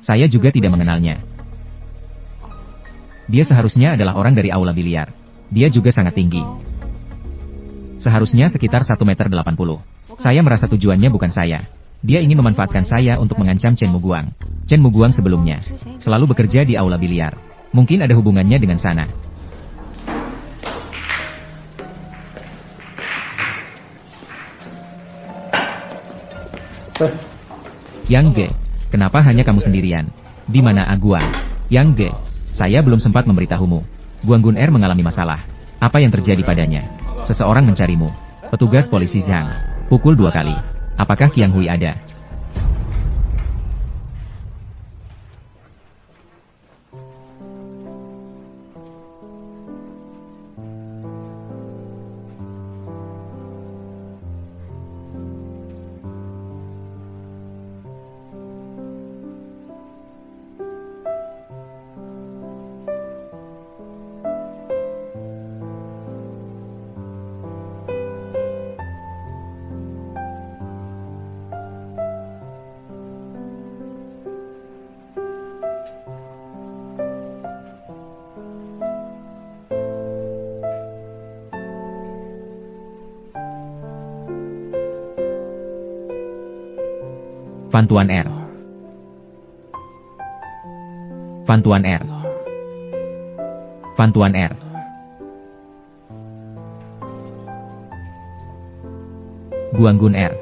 Saya juga tidak mengenalnya. Dia seharusnya adalah orang dari aula biliar. Dia juga sangat tinggi. Seharusnya sekitar 1,80 meter. Saya merasa tujuannya bukan saya. Dia ingin memanfaatkan saya untuk mengancam Chen Muguang. Chen Muguang sebelumnya selalu bekerja di aula biliar. Mungkin ada hubungannya dengan sana. Yang Ge, kenapa hanya kamu sendirian? Di mana Aguang? Yang Ge, saya belum sempat memberitahumu. Guanggun R mengalami masalah. Apa yang terjadi padanya? Seseorang mencarimu. Petugas polisi Zhang. Pukul 2 kali. Apakah Qiang Hui ada? Fantuan R. Fantuan R. Fantuan R. Guanggun R.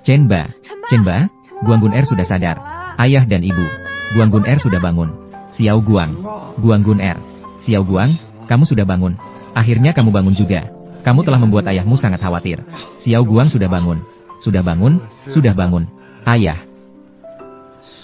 Chenba. Chenba, Guanggun R sudah sadar. Ayah dan ibu. Guanggun R sudah bangun. Xiao Guang. Guanggun R. Xiao Guang, kamu sudah bangun. Akhirnya kamu bangun juga. Kamu telah membuat ayahmu sangat khawatir. Xiao Guang sudah bangun. Sudah bangun, sudah bangun. Ayah.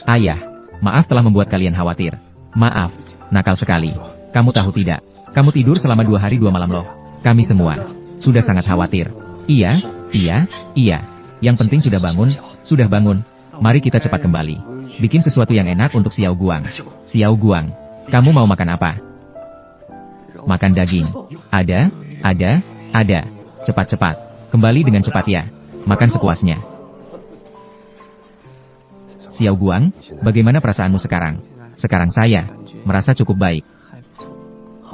Ayah, maaf telah membuat kalian khawatir. Maaf, nakal sekali. Kamu tahu tidak? Kamu tidur selama 2 hari 2 malam loh. Kami semua sudah sangat khawatir. Iya, iya, iya. Yang penting sudah bangun, sudah bangun. Mari kita cepat kembali. Bikin sesuatu yang enak untuk Xiao Guang. Xiao Guang, kamu mau makan apa? Makan daging. Ada, ada. Cepat-cepat. Kembali dengan cepat ya. Makan sepuasnya. Xiao Guang, bagaimana perasaanmu sekarang? Sekarang saya merasa cukup baik.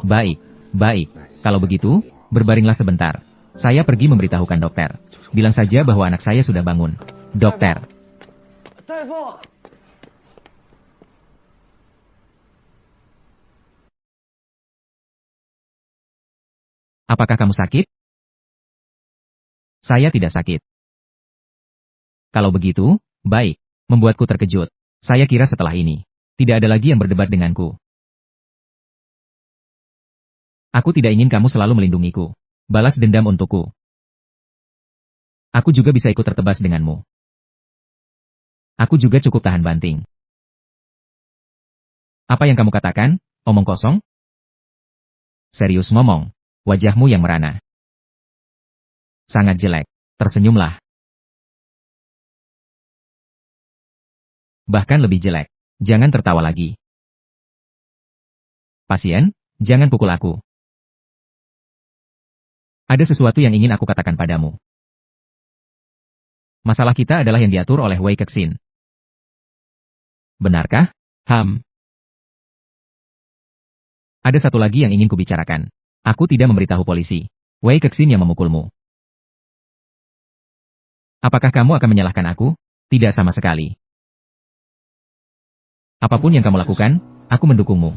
Baik. Kalau begitu, berbaringlah sebentar. Saya pergi memberitahukan dokter. Bilang saja bahwa anak saya sudah bangun. Dokter. Apakah kamu sakit? Saya tidak sakit. Kalau begitu, baik. Membuatku terkejut. Saya kira setelah ini, tidak ada lagi yang berdebat denganku. Aku tidak ingin kamu selalu melindungiku. Balas dendam untukku. Aku juga bisa ikut tertebas denganmu. Aku juga cukup tahan banting. Apa yang kamu katakan? Omong kosong? Serius ngomong. Wajahmu yang merana. Sangat jelek. Tersenyumlah. Bahkan lebih jelek. Jangan tertawa lagi. Pasien, jangan pukul aku. Ada sesuatu yang ingin aku katakan padamu. Masalah kita adalah yang diatur oleh Wei Kexin. Benarkah? Ada satu lagi yang ingin kubicarakan. Aku tidak memberitahu polisi. Wei Kexin yang memukulmu. Apakah kamu akan menyalahkan aku? Tidak sama sekali. Apapun yang kamu lakukan, aku mendukungmu.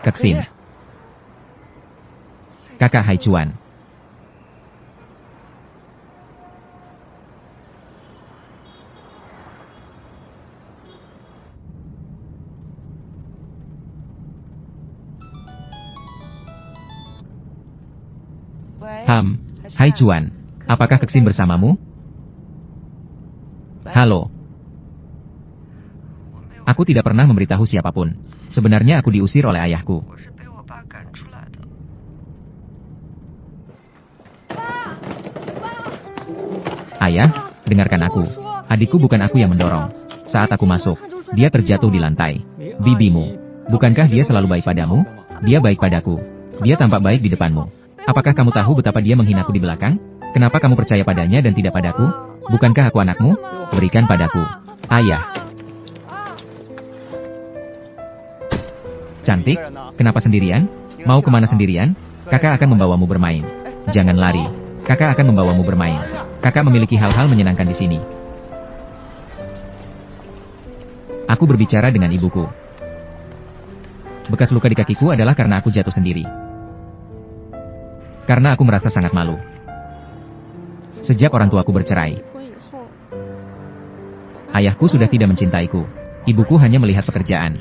Kexin. Kakak Haichuan. Haichuan. Apakah Kexin bersamamu? Halo. Aku tidak pernah memberitahu siapapun. Sebenarnya aku diusir oleh ayahku. Ayah, dengarkan aku. Adikku bukan aku yang mendorong. Saat aku masuk, dia terjatuh di lantai. Bibimu. Bukankah dia selalu baik padamu? Dia baik padaku. Dia tampak baik di depanmu. Apakah kamu tahu betapa dia menghinaku di belakang? Kenapa kamu percaya padanya dan tidak padaku? Bukankah aku anakmu? Berikan padaku. Ayah. Cantik, kenapa sendirian? Mau kemana sendirian? Kakak akan membawamu bermain. Jangan lari. Kakak akan membawamu bermain. Kakak memiliki hal-hal menyenangkan di sini. Aku berbicara dengan ibuku. Bekas luka di kakiku adalah karena aku jatuh sendiri. Karena aku merasa sangat malu. Sejak orang tuaku bercerai. Ayahku sudah tidak mencintaiku. Ibuku hanya melihat pekerjaan.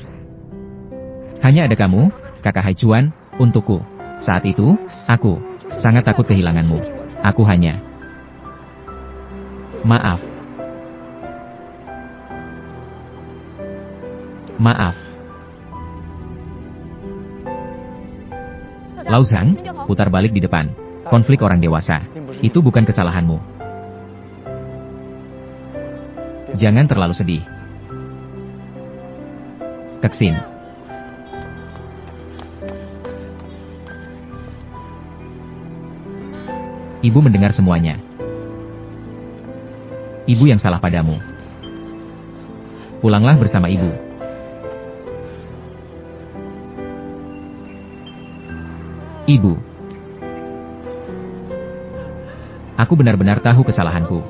Hanya ada kamu, kakak Haichuan, untukku. Saat itu, aku sangat takut kehilanganmu. Aku hanya... Maaf. Maaf. Lao Zhang, putar balik di depan. Konflik orang dewasa. Itu bukan kesalahanmu. Jangan terlalu sedih. Kexin. Ibu mendengar semuanya. Ibu yang salah padamu. Pulanglah bersama ibu. Ibu. Aku benar-benar tahu kesalahanku.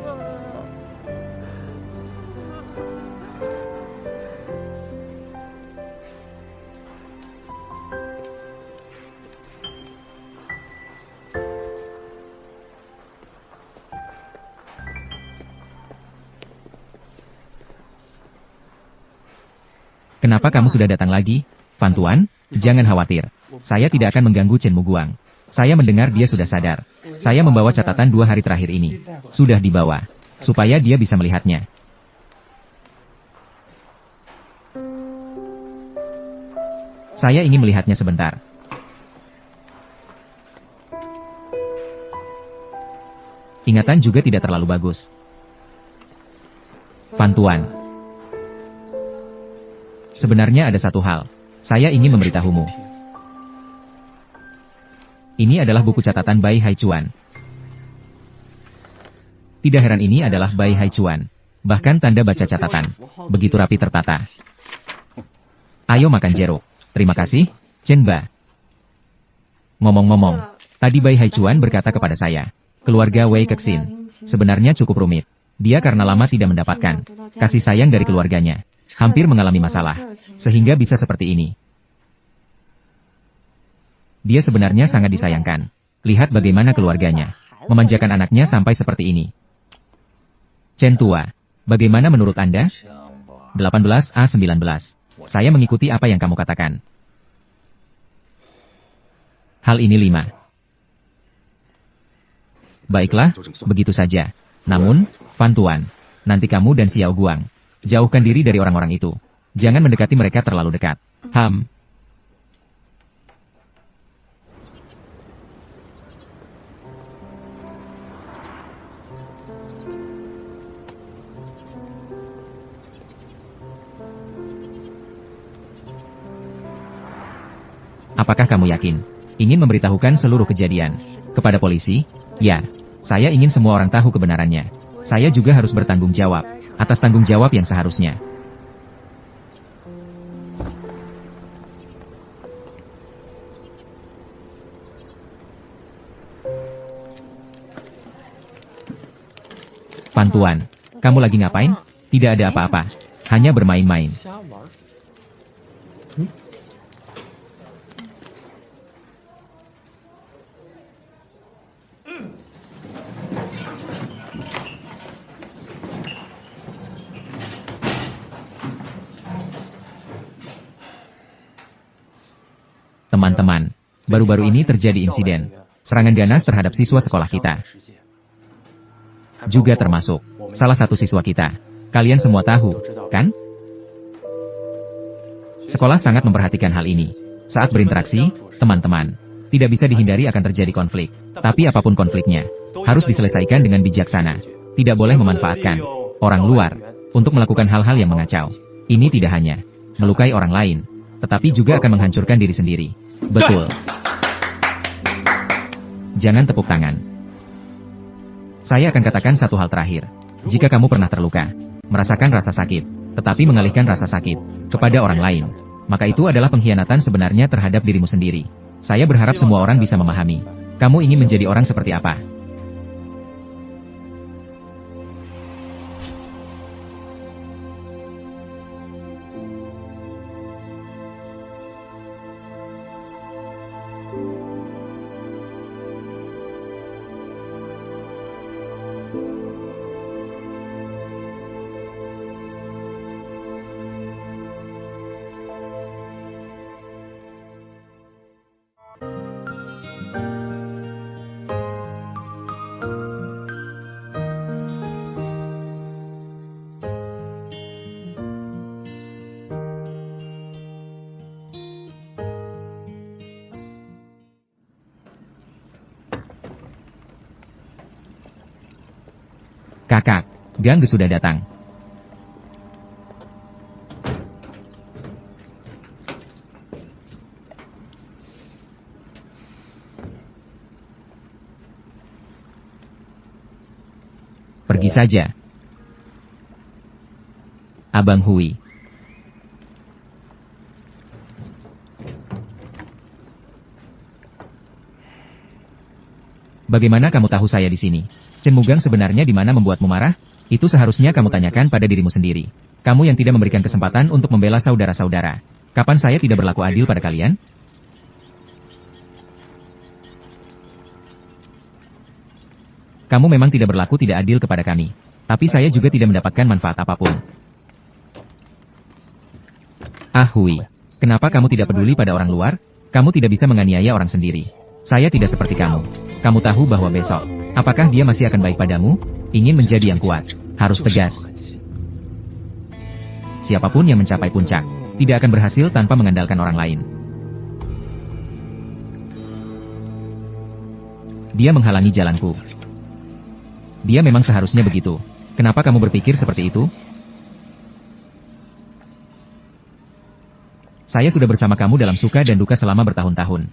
Kenapa kamu sudah datang lagi? Fan Tuan, jangan khawatir. Saya tidak akan mengganggu Chen Muguang. Saya mendengar dia sudah sadar. Saya membawa catatan 2 hari terakhir ini. Sudah dibawa. Supaya dia bisa melihatnya. Saya ingin melihatnya sebentar. Ingatan juga tidak terlalu bagus. Fan Tuan. Sebenarnya ada satu hal. Saya ingin memberitahumu. Ini adalah buku catatan Bai Haichuan. Tidak heran ini adalah Bai Haichuan. Bahkan tanda baca catatan. Begitu rapi tertata. Ayo makan jeruk. Terima kasih, Chen Ba. Ngomong-ngomong, tadi Bai Haichuan berkata kepada saya, keluarga Wei Kexin sebenarnya cukup rumit. Dia karena lama tidak mendapatkan kasih sayang dari keluarganya, hampir mengalami masalah, sehingga bisa seperti ini. Dia sebenarnya sangat disayangkan. Lihat bagaimana keluarganya memanjakan anaknya sampai seperti ini. Chen Tua, bagaimana menurut Anda? 18A19. Saya mengikuti apa yang kamu katakan. Hal ini 5. Baiklah, begitu saja. Namun, Fan Tuan, nanti kamu dan Xiao Guang, jauhkan diri dari orang-orang itu. Jangan mendekati mereka terlalu dekat. Apakah kamu yakin? Ingin memberitahukan seluruh kejadian kepada polisi? Ya, saya ingin semua orang tahu kebenarannya. Saya juga harus bertanggung jawab atas tanggung jawab yang seharusnya. Fan Tuan, kamu lagi ngapain? Tidak ada apa-apa, hanya bermain-main. Teman-teman, baru-baru ini terjadi insiden serangan ganas terhadap siswa sekolah kita. Juga termasuk salah satu siswa kita. Kalian semua tahu, kan? Sekolah sangat memperhatikan hal ini. Saat berinteraksi, teman-teman, tidak bisa dihindari akan terjadi konflik. Tapi apapun konfliknya, harus diselesaikan dengan bijaksana. Tidak boleh memanfaatkan orang luar untuk melakukan hal-hal yang mengacau. Ini tidak hanya melukai orang lain, tetapi juga akan menghancurkan diri sendiri. Betul. Jangan tepuk tangan. Saya akan katakan satu hal terakhir. Jika kamu pernah terluka, merasakan rasa sakit, tetapi mengalihkan rasa sakit kepada orang lain, maka itu adalah pengkhianatan sebenarnya terhadap dirimu sendiri. Saya berharap semua orang bisa memahami. Kamu ingin menjadi orang seperti apa? Kakak, Gang sudah datang. Pergi saja. Abang Hui. Bagaimana kamu tahu saya di sini? Chen Mugang sebenarnya di mana membuatmu marah? Itu seharusnya kamu tanyakan pada dirimu sendiri. Kamu yang tidak memberikan kesempatan untuk membela saudara-saudara. Kapan saya tidak berlaku adil pada kalian? Kamu memang tidak berlaku tidak adil kepada kami. Tapi saya juga tidak mendapatkan manfaat apapun. Ah Hui, kenapa kamu tidak peduli pada orang luar? Kamu tidak bisa menganiaya orang sendiri. Saya tidak seperti kamu. Kamu tahu bahwa besok, apakah dia masih akan baik padamu? Ingin menjadi yang kuat, harus tegas. Siapapun yang mencapai puncak, tidak akan berhasil tanpa mengandalkan orang lain. Dia menghalangi jalanku. Dia memang seharusnya begitu. Kenapa kamu berpikir seperti itu? Saya sudah bersama kamu dalam suka dan duka selama bertahun-tahun.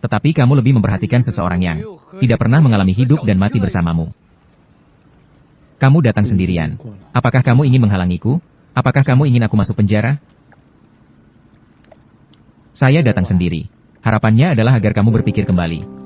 Tetapi kamu lebih memperhatikan seseorang yang tidak pernah mengalami hidup dan mati bersamamu. Kamu datang sendirian. Apakah kamu ingin menghalangiku? Apakah kamu ingin aku masuk penjara? Saya datang sendiri. Harapannya adalah agar kamu berpikir kembali.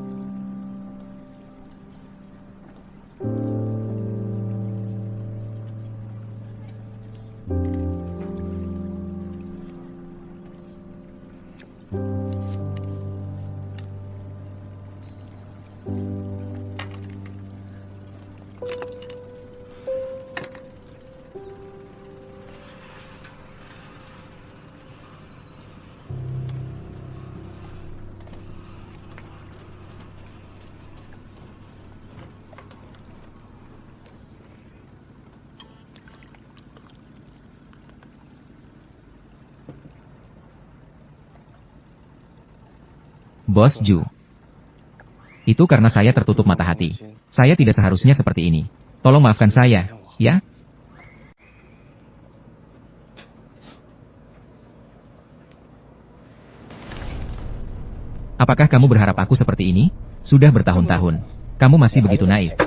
Bos Ju. Itu karena saya tertutup mata hati. Saya tidak seharusnya seperti ini. Tolong maafkan saya, ya? Apakah kamu berharap aku seperti ini? Sudah bertahun-tahun. Kamu masih begitu naif.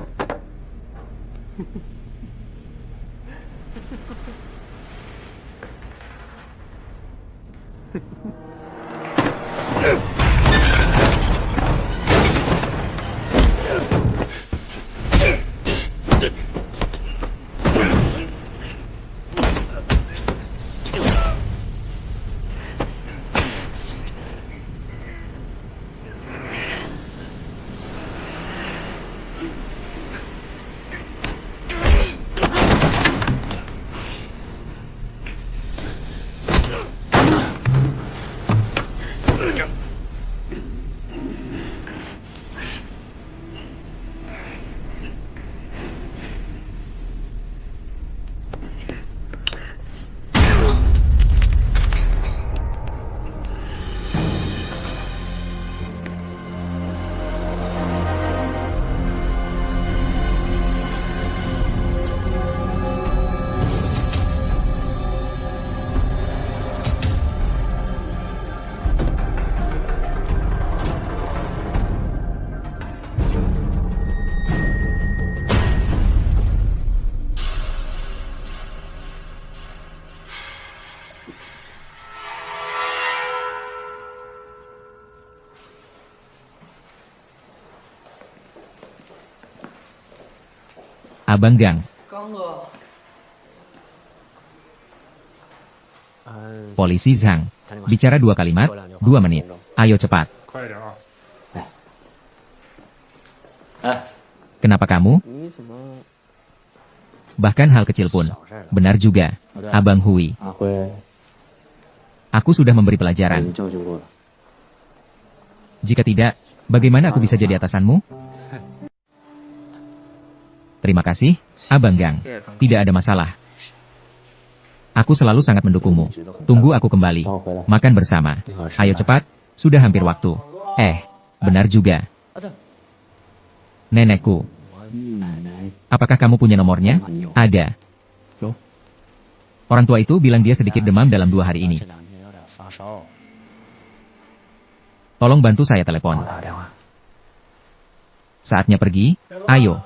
Abang Gang. Polisi Zhang. Bicara 2 kalimat, 2 menit. Ayo cepat. Kenapa kamu? Bahkan hal kecil pun. Benar juga, Abang Hui. Aku sudah memberi pelajaran. Jika tidak, bagaimana aku bisa jadi atasanmu? Terima kasih, Abang Gang. Tidak ada masalah. Aku selalu sangat mendukungmu. Tunggu aku kembali. Makan bersama. Ayo cepat, sudah hampir waktu. Benar juga. Nenekku. Apakah kamu punya nomornya? Ada. Orang tua itu bilang dia sedikit demam dalam 2 hari ini. Tolong bantu saya telepon. Saatnya pergi, ayo.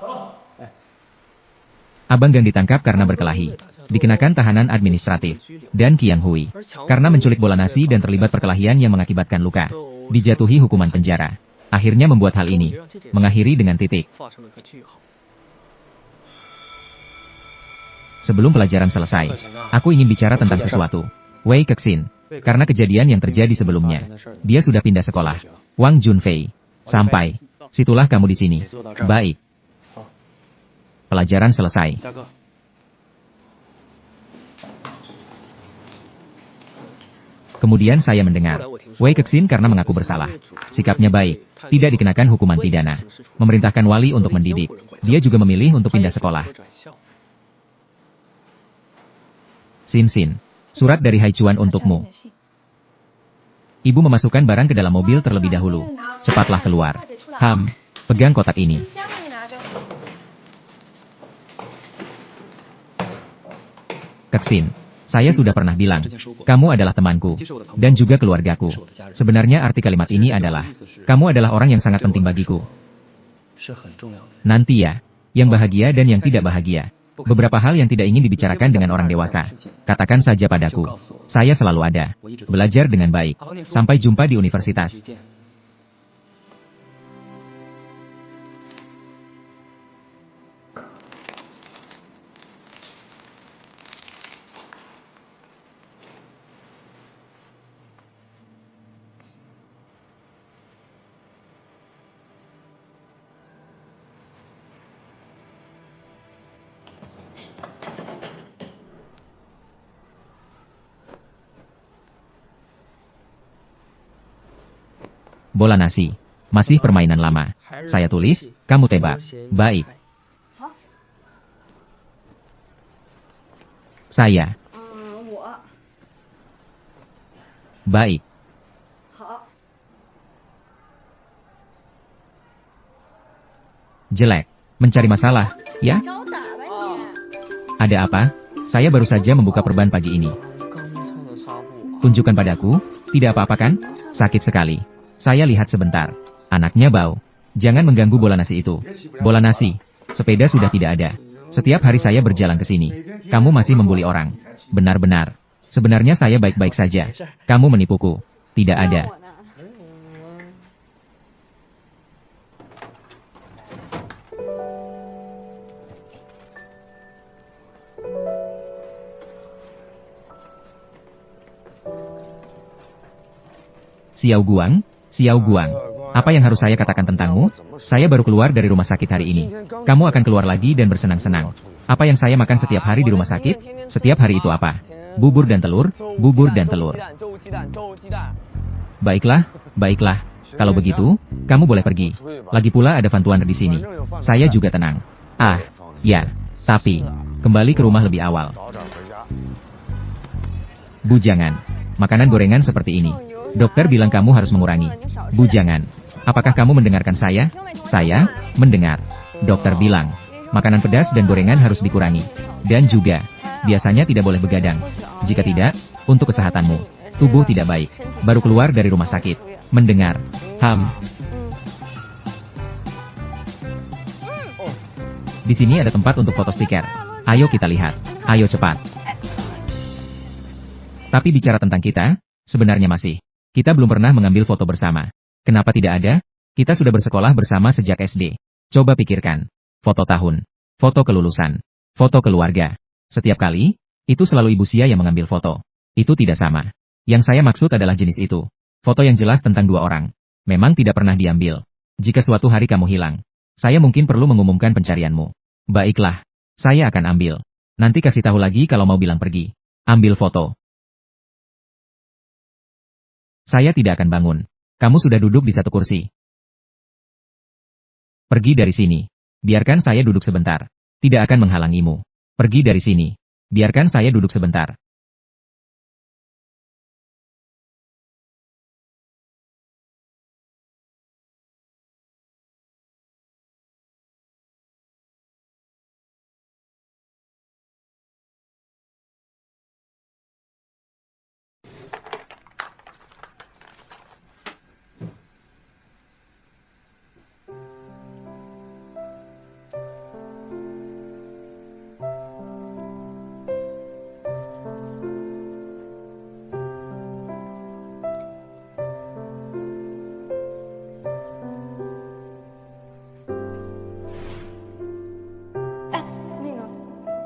Abang Gang ditangkap karena berkelahi. Dikenakan tahanan administratif. Dan Qiang Hui. Karena menculik bola nasi dan terlibat perkelahian yang mengakibatkan luka. Dijatuhi hukuman penjara. Akhirnya membuat hal ini. Mengakhiri dengan titik. Sebelum pelajaran selesai, aku ingin bicara tentang sesuatu. Wei Kexin. Karena kejadian yang terjadi sebelumnya. Dia sudah pindah sekolah. Wang Junfei. Sampai. Situlah kamu di sini. Baik. Pelajaran selesai. Kemudian saya mendengar, Wei Kexin karena mengaku bersalah. Sikapnya baik, tidak dikenakan hukuman pidana. Memerintahkan wali untuk mendidik. Dia juga memilih untuk pindah sekolah. Sin, surat dari Haichuan untukmu. Ibu memasukkan barang ke dalam mobil terlebih dahulu. Cepatlah keluar. Pegang kotak ini. Kexin, saya sudah pernah bilang, kamu adalah temanku, dan juga keluargaku. Sebenarnya arti kalimat ini adalah, kamu adalah orang yang sangat penting bagiku. Nanti ya, yang bahagia dan yang tidak bahagia. beberapa hal yang tidak ingin dibicarakan dengan orang dewasa. Katakan saja padaku. Saya selalu ada. Belajar dengan baik. Sampai jumpa di universitas. Bola nasi. Masih permainan lama. Saya tulis, kamu tebak. Baik. Saya. Baik. Jelek. Mencari masalah, ya? Ada apa? Saya baru saja membuka perban pagi ini. Tunjukkan padaku. Tidak apa-apa kan? Sakit sekali. Saya lihat sebentar. Anaknya bau. Jangan mengganggu bola nasi itu. Bola nasi. Sepeda sudah tidak ada. Setiap hari saya berjalan ke sini. Kamu masih membuli orang. Benar-benar. Sebenarnya saya baik-baik saja. Kamu menipuku. Tidak ada. Xiao Guang? Xiao Guang, apa yang harus saya katakan tentangmu? Saya baru keluar dari rumah sakit hari ini. Kamu akan keluar lagi dan bersenang-senang. Apa yang saya makan setiap hari di rumah sakit? Setiap hari itu apa? Bubur dan telur, bubur dan telur. Baiklah, baiklah. Kalau begitu, kamu boleh pergi. Lagi pula ada Vantuan di sini. Saya juga tenang. Ah, ya. Tapi, kembali ke rumah lebih awal. Bujangan. Makanan gorengan seperti ini. Dokter bilang kamu harus mengurangi. Bujangan. Apakah kamu mendengarkan saya? Saya mendengar. Dokter bilang, makanan pedas dan gorengan harus dikurangi. Dan juga, biasanya tidak boleh begadang. Jika tidak, untuk kesehatanmu, tubuh tidak baik. Baru keluar dari rumah sakit. Mendengar. Di sini ada tempat untuk foto stiker. Ayo kita lihat. Ayo cepat. Tapi bicara tentang kita, sebenarnya masih. Kita belum pernah mengambil foto bersama. Kenapa tidak ada? Kita sudah bersekolah bersama sejak SD. Coba pikirkan. Foto tahun. Foto kelulusan. Foto keluarga. Setiap kali, itu selalu Ibu Xia yang mengambil foto. Itu tidak sama. Yang saya maksud adalah jenis itu. Foto yang jelas tentang dua orang. Memang tidak pernah diambil. Jika suatu hari kamu hilang, saya mungkin perlu mengumumkan pencarianmu. Baiklah. Saya akan ambil. Nanti kasih tahu lagi kalau mau bilang pergi. Ambil foto. Saya tidak akan bangun. Kamu sudah duduk di satu kursi. Pergi dari sini. Biarkan saya duduk sebentar. Tidak akan menghalangimu. Pergi dari sini. Biarkan saya duduk sebentar.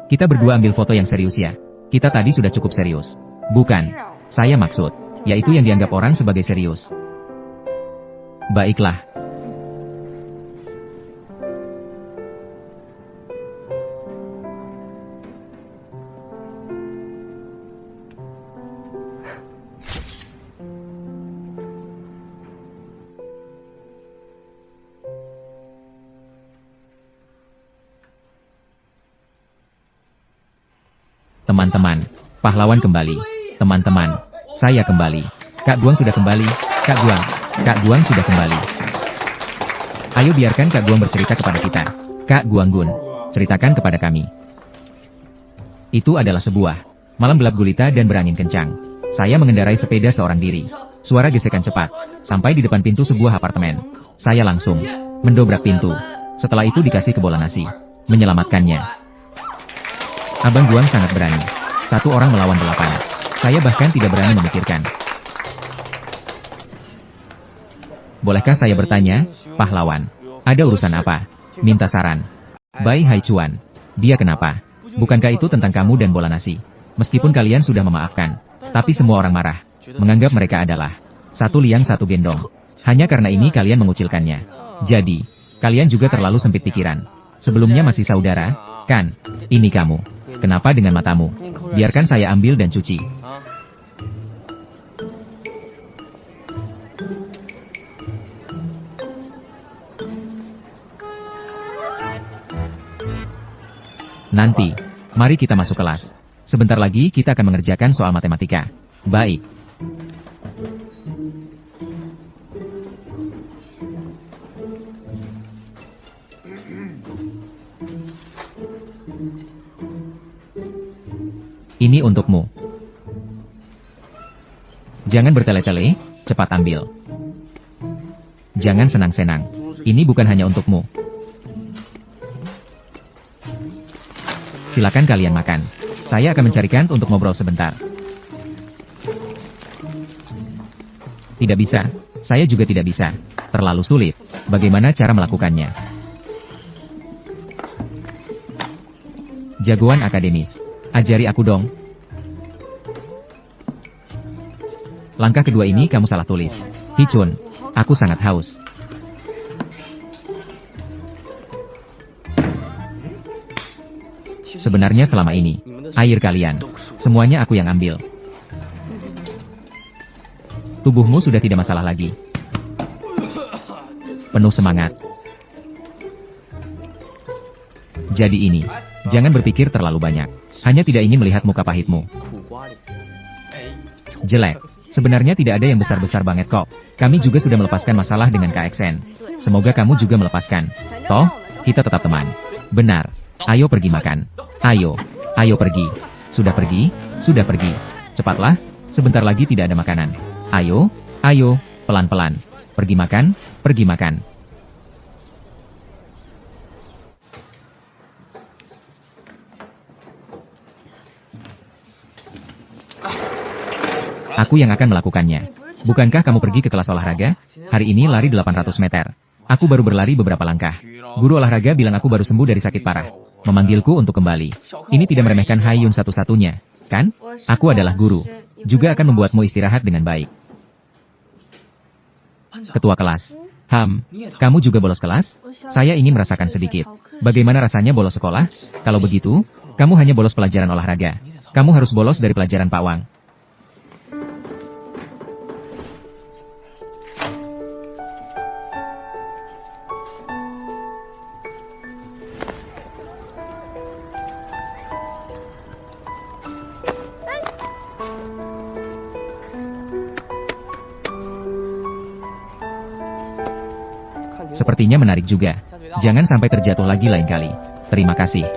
Kita berdua ambil foto yang serius ya. Kita tadi sudah cukup serius. Bukan. Saya maksud, yaitu yang dianggap orang sebagai serius. Baiklah. Teman-teman, pahlawan kembali. Teman-teman, saya kembali. Kak Guang sudah kembali. Kak Guang sudah kembali. Ayo biarkan Kak Guang bercerita kepada kita. Kak Guanggun, ceritakan kepada kami. Itu adalah sebuah malam gelap gulita dan berangin kencang. Saya mengendarai sepeda seorang diri. Suara gesekan cepat, sampai di depan pintu sebuah apartemen. Saya langsung mendobrak pintu. Setelah itu dikasih ke bola nasi. Menyelamatkannya. Abang Guang sangat berani. 1 orang melawan 8. Saya bahkan tidak berani memikirkan. Bolehkah saya bertanya, pahlawan? Ada urusan apa? Minta saran. Bai Haichuan. Dia kenapa? Bukankah itu tentang kamu dan bola nasi? Meskipun kalian sudah memaafkan, tapi semua orang marah. Menganggap mereka adalah 1 liang 1 gendong. Hanya karena ini kalian mengucilkannya. Jadi, kalian juga terlalu sempit pikiran. Sebelumnya masih saudara, kan? Ini kamu. Kenapa dengan matamu? Biarkan saya ambil dan cuci. Nanti, mari kita masuk kelas. Sebentar lagi kita akan mengerjakan soal matematika. Baik. Ini untukmu. Jangan bertele-tele, cepat ambil. Jangan senang-senang. Ini bukan hanya untukmu. Silakan kalian makan. Saya akan mencarikan untuk ngobrol sebentar. Tidak bisa. Saya juga tidak bisa. Terlalu sulit. Bagaimana cara melakukannya? Jagoan akademis. Ajari aku dong. Langkah kedua ini kamu salah tulis. Hichun, aku sangat haus. Sebenarnya selama ini, air kalian, semuanya aku yang ambil. Tubuhmu sudah tidak masalah lagi. Penuh semangat. Jadi ini, jangan berpikir terlalu banyak. Hanya tidak ingin melihat muka pahitmu. Jelek. Sebenarnya tidak ada yang besar-besar banget kok. Kami juga sudah melepaskan masalah dengan KXN. Semoga kamu juga melepaskan. Toh, kita tetap teman. Benar. Ayo pergi makan. Ayo. Ayo pergi. Sudah pergi? Sudah pergi. Cepatlah, sebentar lagi tidak ada makanan. Ayo. Ayo, pelan-pelan. Pergi makan, pergi makan. Aku yang akan melakukannya. Bukankah kamu pergi ke kelas olahraga? Hari ini lari 800 meter. Aku baru berlari beberapa langkah. Guru olahraga bilang aku baru sembuh dari sakit parah. Memanggilku untuk kembali. Ini tidak meremehkan Haiyun satu-satunya, kan? Aku adalah guru. Juga akan membuatmu istirahat dengan baik. Ketua kelas. Kamu juga bolos kelas? Saya ingin merasakan sedikit. Bagaimana rasanya bolos sekolah? Kalau begitu, kamu hanya bolos pelajaran olahraga. Kamu harus bolos dari pelajaran Pak Wang. Sepertinya menarik juga. Jangan sampai terjatuh lagi lain kali. Terima kasih.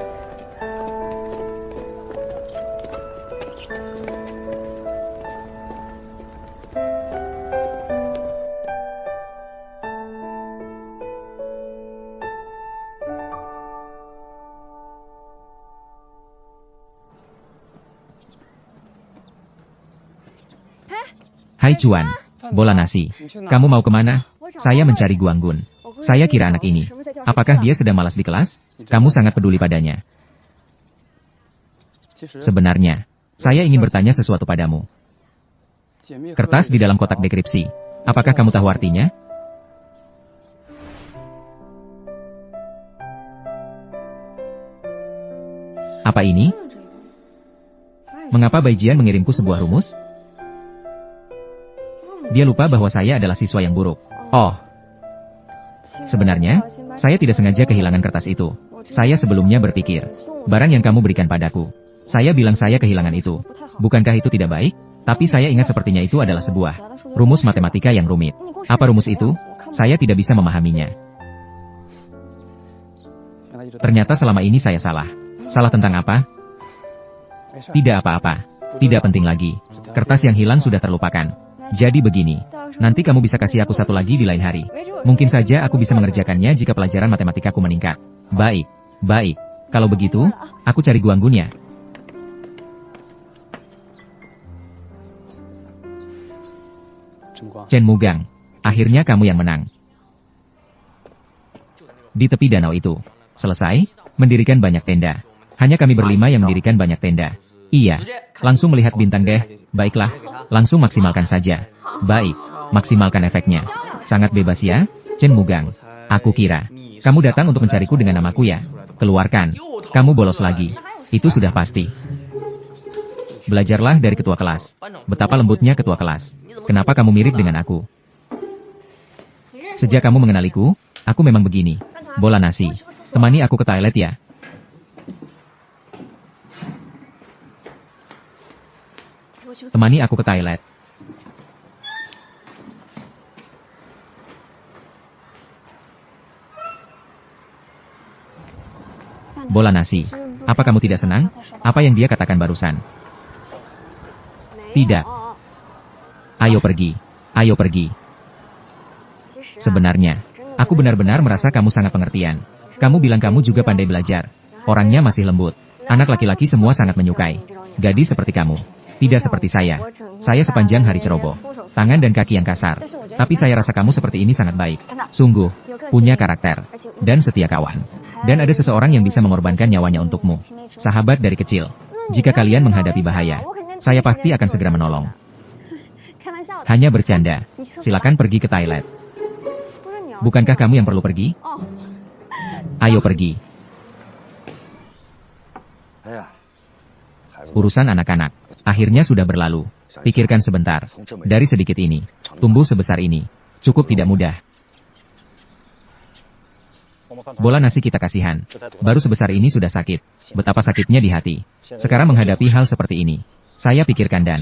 Hai Cuan, bola nasi. Kamu mau kemana? Saya mencari Guanggun. Saya kira anak ini. Apakah dia sedang malas di kelas? Kamu sangat peduli padanya. Sebenarnya, saya ingin bertanya sesuatu padamu. Kertas di dalam kotak deskripsi. Apakah kamu tahu artinya? Apa ini? Mengapa Baijian mengirimku sebuah rumus? Dia lupa bahwa saya adalah siswa yang buruk. Oh. Sebenarnya, saya tidak sengaja kehilangan kertas itu. Saya sebelumnya berpikir, barang yang kamu berikan padaku. Saya bilang saya kehilangan itu. Bukankah itu tidak baik? Tapi saya ingat sepertinya itu adalah sebuah rumus matematika yang rumit. Apa rumus itu? Saya tidak bisa memahaminya. Ternyata selama ini saya salah. Salah tentang apa? Tidak apa-apa. Tidak penting lagi. Kertas yang hilang sudah terlupakan. Jadi begini, nanti kamu bisa kasih aku satu lagi di lain hari. Mungkin saja aku bisa mengerjakannya jika pelajaran matematikaku meningkat. Baik, baik. Kalau begitu, aku cari Guanggun ya. Chen Mugang, akhirnya kamu yang menang. Di tepi danau itu. Selesai, mendirikan banyak tenda. Hanya kami berlima yang mendirikan banyak tenda. Iya, langsung melihat bintang deh. Baiklah, langsung maksimalkan saja. Baik, maksimalkan efeknya. Sangat bebas ya, Chen Mugang. Aku kira, kamu datang untuk mencariku dengan namaku ya. Keluarkan, kamu bolos lagi. Itu sudah pasti. Belajarlah dari ketua kelas. Betapa lembutnya ketua kelas. Kenapa kamu mirip dengan aku? Sejak kamu mengenaliku, aku memang begini. Bola nasi. Temani aku ke toilet ya. Temani aku ke toilet. Bola nasi. Apa kamu tidak senang? Apa yang dia katakan barusan? Tidak. Ayo pergi. Ayo pergi. Sebenarnya, aku benar-benar merasa kamu sangat pengertian. Kamu bilang kamu juga pandai belajar. Orangnya masih lembut. Anak laki-laki semua sangat menyukai. Gadis seperti kamu. Tidak seperti saya. Saya sepanjang hari ceroboh. Tangan dan kaki yang kasar. Tapi saya rasa kamu seperti ini sangat baik. Sungguh. Punya karakter. Dan setia kawan. Dan ada seseorang yang bisa mengorbankan nyawanya untukmu. Sahabat dari kecil. Jika kalian menghadapi bahaya, saya pasti akan segera menolong. Hanya bercanda. Silakan pergi ke toilet. Bukankah kamu yang perlu pergi? Ayo pergi. Urusan anak-anak. Akhirnya sudah berlalu. Pikirkan sebentar. Dari sedikit ini, tumbuh sebesar ini. Cukup tidak mudah. Bola nasi kita kasihan. Baru sebesar ini sudah sakit. Betapa sakitnya di hati. Sekarang menghadapi hal seperti ini. Saya pikirkan dan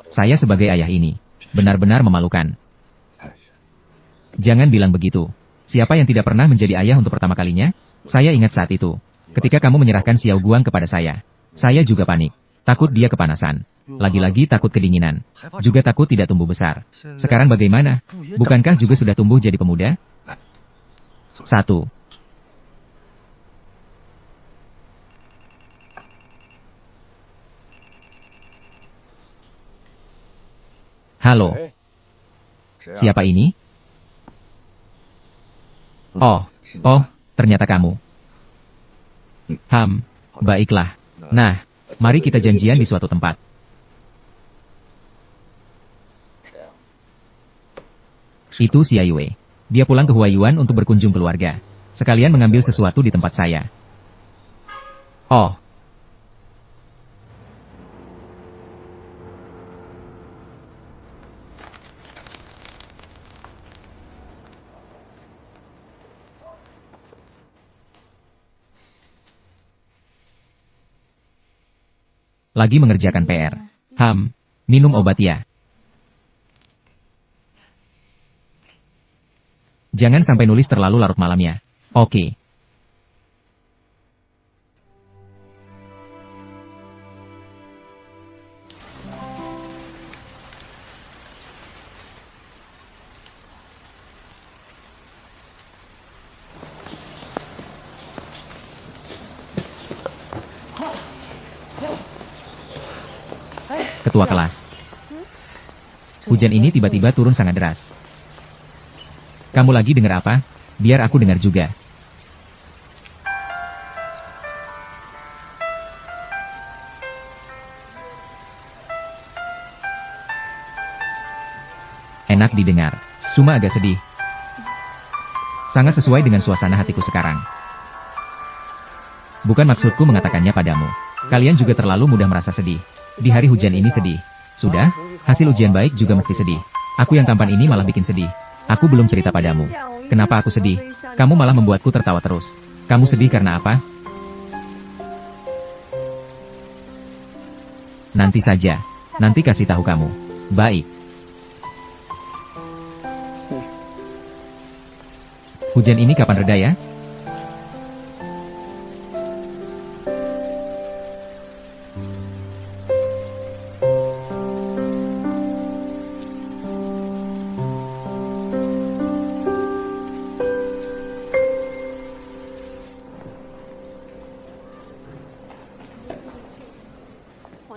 saya sebagai ayah ini benar-benar memalukan. Jangan bilang begitu. Siapa yang tidak pernah menjadi ayah untuk pertama kalinya? Saya ingat saat itu. Ketika kamu menyerahkan Xiao Guang kepada saya juga panik. Takut dia kepanasan. Lagi-lagi takut kedinginan. Juga takut tidak tumbuh besar. Sekarang bagaimana? Bukankah juga sudah tumbuh jadi pemuda? 1. Halo. Siapa ini? Oh, ternyata kamu. Baiklah. Nah, mari kita janjian di suatu tempat. Itu Xia Yue. Dia pulang ke Huaiyuan untuk berkunjung keluarga. Sekalian mengambil sesuatu di tempat saya. Oh. Lagi mengerjakan PR. Minum obat ya. Jangan sampai nulis terlalu larut malamnya. Oke. Ketua kelas. Hujan ini tiba-tiba turun sangat deras. Kamu lagi dengar apa? Biar aku dengar juga. Enak didengar. Cuma agak sedih. Sangat sesuai dengan suasana hatiku sekarang. Bukan maksudku mengatakannya padamu. Kalian juga terlalu mudah merasa sedih. Di hari hujan ini sedih. Sudah, hasil ujian baik juga mesti sedih. Aku yang tampan ini malah bikin sedih. Aku belum cerita padamu. Kenapa aku sedih? Kamu malah membuatku tertawa terus. Kamu sedih karena apa? Nanti saja. Nanti kasih tahu kamu. Baik. Hujan ini kapan reda ya?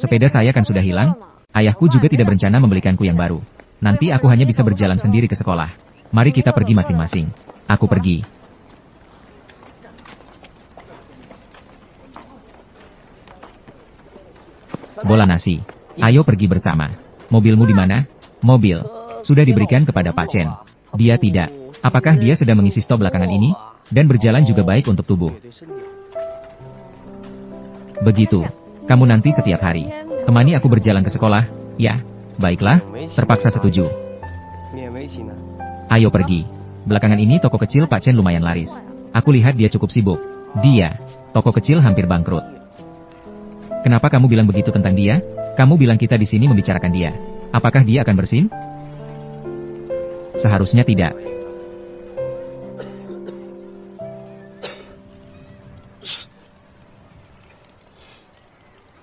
Sepeda saya kan sudah hilang? Ayahku juga tidak berencana membelikanku yang baru. Nanti aku hanya bisa berjalan sendiri ke sekolah. Mari kita pergi masing-masing. Aku pergi. Bola nasi. Ayo pergi bersama. Mobilmu di mana? Mobil. Sudah diberikan kepada Pak Chen. Dia tidak. Apakah dia sedang mengisi stok belakangan ini? Dan berjalan juga baik untuk tubuh. Begitu. Kamu nanti setiap hari. Temani aku berjalan ke sekolah. Ya. Baiklah. Terpaksa setuju. Ayo pergi. Belakangan ini toko kecil Pak Chen lumayan laris. Aku lihat dia cukup sibuk. Dia. Toko kecil hampir bangkrut. Kenapa kamu bilang begitu tentang dia? Kamu bilang kita di sini membicarakan dia. Apakah dia akan bersin? Seharusnya tidak.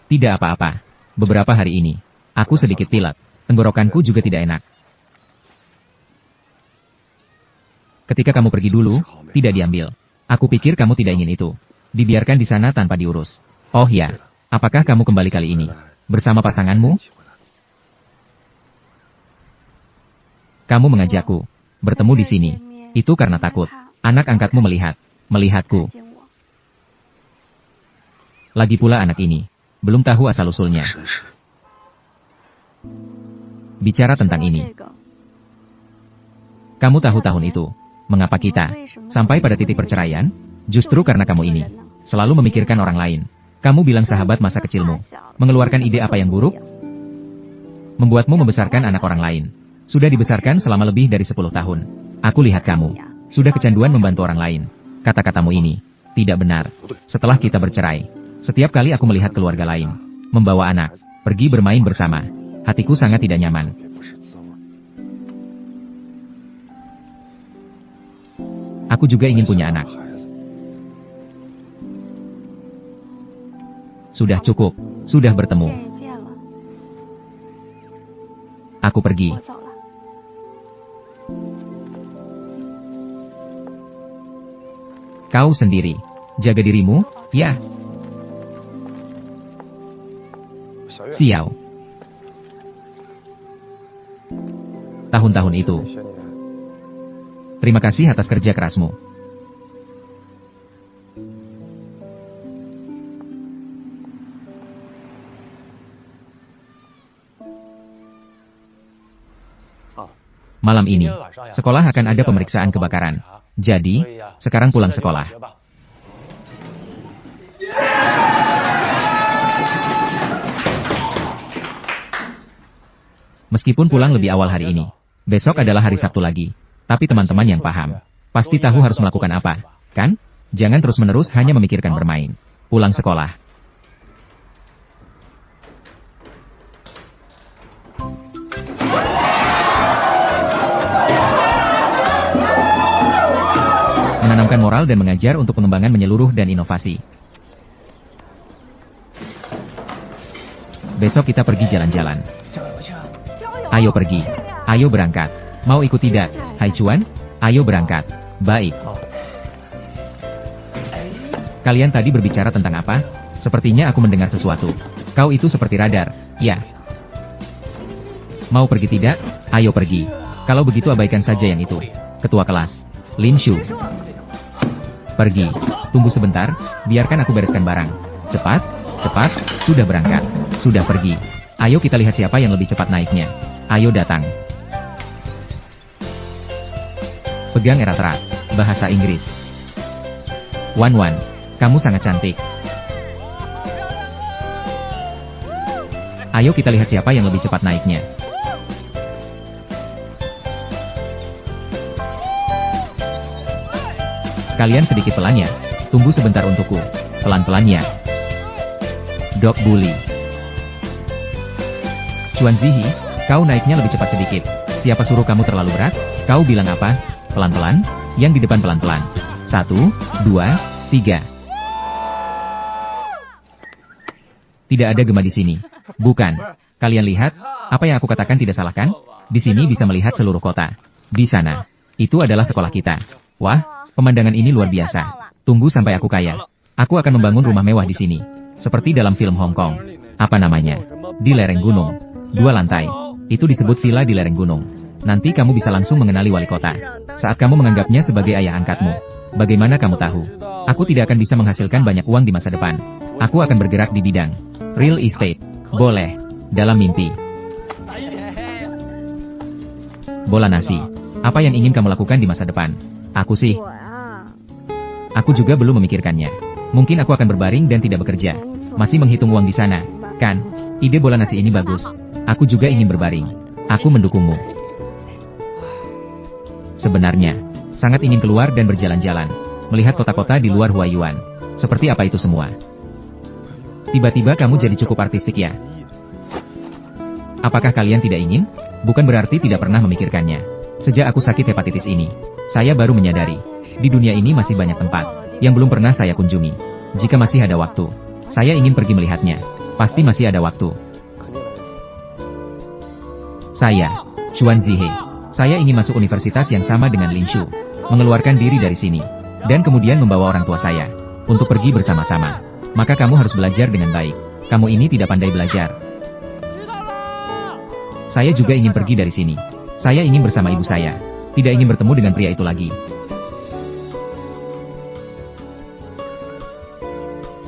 Tidak apa-apa. Beberapa hari ini, aku sedikit pilek. Tenggorokanku juga tidak enak. Ketika kamu pergi dulu, tidak diambil. Aku pikir kamu tidak ingin itu. Dibiarkan di sana tanpa diurus. Oh ya, apakah kamu kembali kali ini? Bersama pasanganmu? Kamu mengajakku bertemu di sini. Itu karena takut. Anak angkatmu melihatku. Lagi pula anak ini belum tahu asal-usulnya. Bicara tentang ini. Kamu tahu tahun itu, mengapa kita sampai pada titik perceraian? Justru karena kamu ini selalu memikirkan orang lain. Kamu bilang sahabat masa kecilmu mengeluarkan ide apa yang buruk? Membuatmu membesarkan anak orang lain. Sudah dibesarkan selama lebih dari 10 tahun. Aku lihat kamu sudah kecanduan membantu orang lain. Kata-katamu ini tidak benar. Setelah kita bercerai, setiap kali aku melihat keluarga lain membawa anak pergi bermain bersama, hatiku sangat tidak nyaman. Aku juga ingin punya anak. Sudah cukup, sudah bertemu. Aku pergi. Kau sendiri. Jaga dirimu, ya. Xiao. Tahun-tahun itu. Terima kasih atas kerja kerasmu. Malam ini, sekolah akan ada pemeriksaan kebakaran. Jadi, sekarang pulang sekolah. Meskipun pulang lebih awal hari ini, besok adalah hari Sabtu lagi. Tapi teman-teman yang paham, pasti tahu harus melakukan apa, kan? Jangan terus-menerus hanya memikirkan bermain. Pulang sekolah. Menanamkan moral dan mengajar untuk pengembangan menyeluruh dan inovasi. Besok kita pergi jalan-jalan. Ayo pergi. Ayo berangkat. Mau ikut tidak, Hai Chuan? Ayo berangkat. Baik. Kalian tadi berbicara tentang apa? Sepertinya aku mendengar sesuatu. Kau itu seperti radar, ya. Mau pergi tidak? Ayo pergi. Kalau begitu abaikan saja yang itu. Ketua kelas, Lin Shu. Pergi. Tunggu sebentar, biarkan aku bereskan barang. Cepat, cepat, sudah berangkat. Sudah pergi. Ayo kita lihat siapa yang lebih cepat naiknya. Ayo datang. Pegang erat-erat. Bahasa Inggris. Wan, kamu sangat cantik. Ayo kita lihat siapa yang lebih cepat naiknya. Kalian sedikit pelan ya. Tunggu sebentar untukku. Pelan-pelan ya. Dog bully. Chuan Zihi, kau naiknya lebih cepat sedikit. Siapa suruh kamu terlalu berat? Kau bilang apa? Pelan-pelan? Yang di depan pelan-pelan. 1, 2, 3. Tidak ada gema di sini. Bukan. Kalian lihat, apa yang aku katakan tidak salah kan? Di sini bisa melihat seluruh kota. Di sana. Itu adalah sekolah kita. Wah, pemandangan ini luar biasa. Tunggu sampai aku kaya. Aku akan membangun rumah mewah di sini. Seperti dalam film Hong Kong. Apa namanya? Di lereng gunung. 2 lantai. Itu disebut villa di lereng gunung. Nanti kamu bisa langsung mengenali wali kota. Saat kamu menganggapnya sebagai ayah angkatmu. Bagaimana kamu tahu? Aku tidak akan bisa menghasilkan banyak uang di masa depan. Aku akan bergerak di bidang real estate. Boleh. Dalam mimpi. Bola nasi. Apa yang ingin kamu lakukan di masa depan? Aku sih. Aku juga belum memikirkannya. Mungkin aku akan berbaring dan tidak bekerja. Masih menghitung uang di sana, kan? Ide bola nasi ini bagus. Aku juga ingin berbaring. Aku mendukungmu. Sebenarnya, sangat ingin keluar dan berjalan-jalan. Melihat kota-kota di luar Huaiyuan. Seperti apa itu semua? Tiba-tiba kamu jadi cukup artistik ya? Apakah kalian tidak ingin? Bukan berarti tidak pernah memikirkannya. Sejak aku sakit hepatitis ini, saya baru menyadari, di dunia ini masih banyak tempat yang belum pernah saya kunjungi. Jika masih ada waktu, saya ingin pergi melihatnya. Pasti masih ada waktu. Saya, Xuan Zihe. Saya ingin masuk universitas yang sama dengan Lin Shu, mengeluarkan diri dari sini, dan kemudian membawa orang tua saya untuk pergi bersama-sama. Maka kamu harus belajar dengan baik. Kamu ini tidak pandai belajar. Saya juga ingin pergi dari sini. Saya ingin bersama ibu saya. Tidak ingin bertemu dengan pria itu lagi.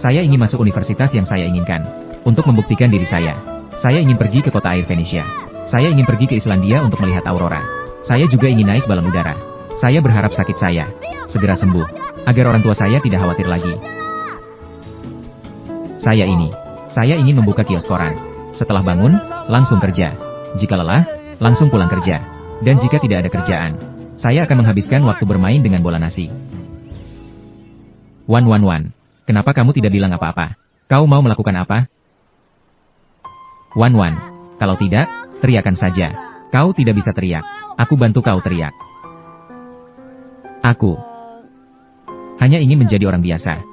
Saya ingin masuk universitas yang saya inginkan. Untuk membuktikan diri saya. Saya ingin pergi ke kota air Venesia. Saya ingin pergi ke Islandia untuk melihat aurora. Saya juga ingin naik balon udara. Saya berharap sakit saya segera sembuh. Agar orang tua saya tidak khawatir lagi. Saya ingin membuka kios koran. Setelah bangun, langsung kerja. Jika lelah, langsung pulang kerja. Dan jika tidak ada kerjaan, saya akan menghabiskan waktu bermain dengan bola nasi. Wan, kenapa kamu tidak bilang apa-apa? Kau mau melakukan apa? Wan, kalau tidak, teriakan saja. Kau tidak bisa teriak. Aku bantu kau teriak. Aku hanya ingin menjadi orang biasa.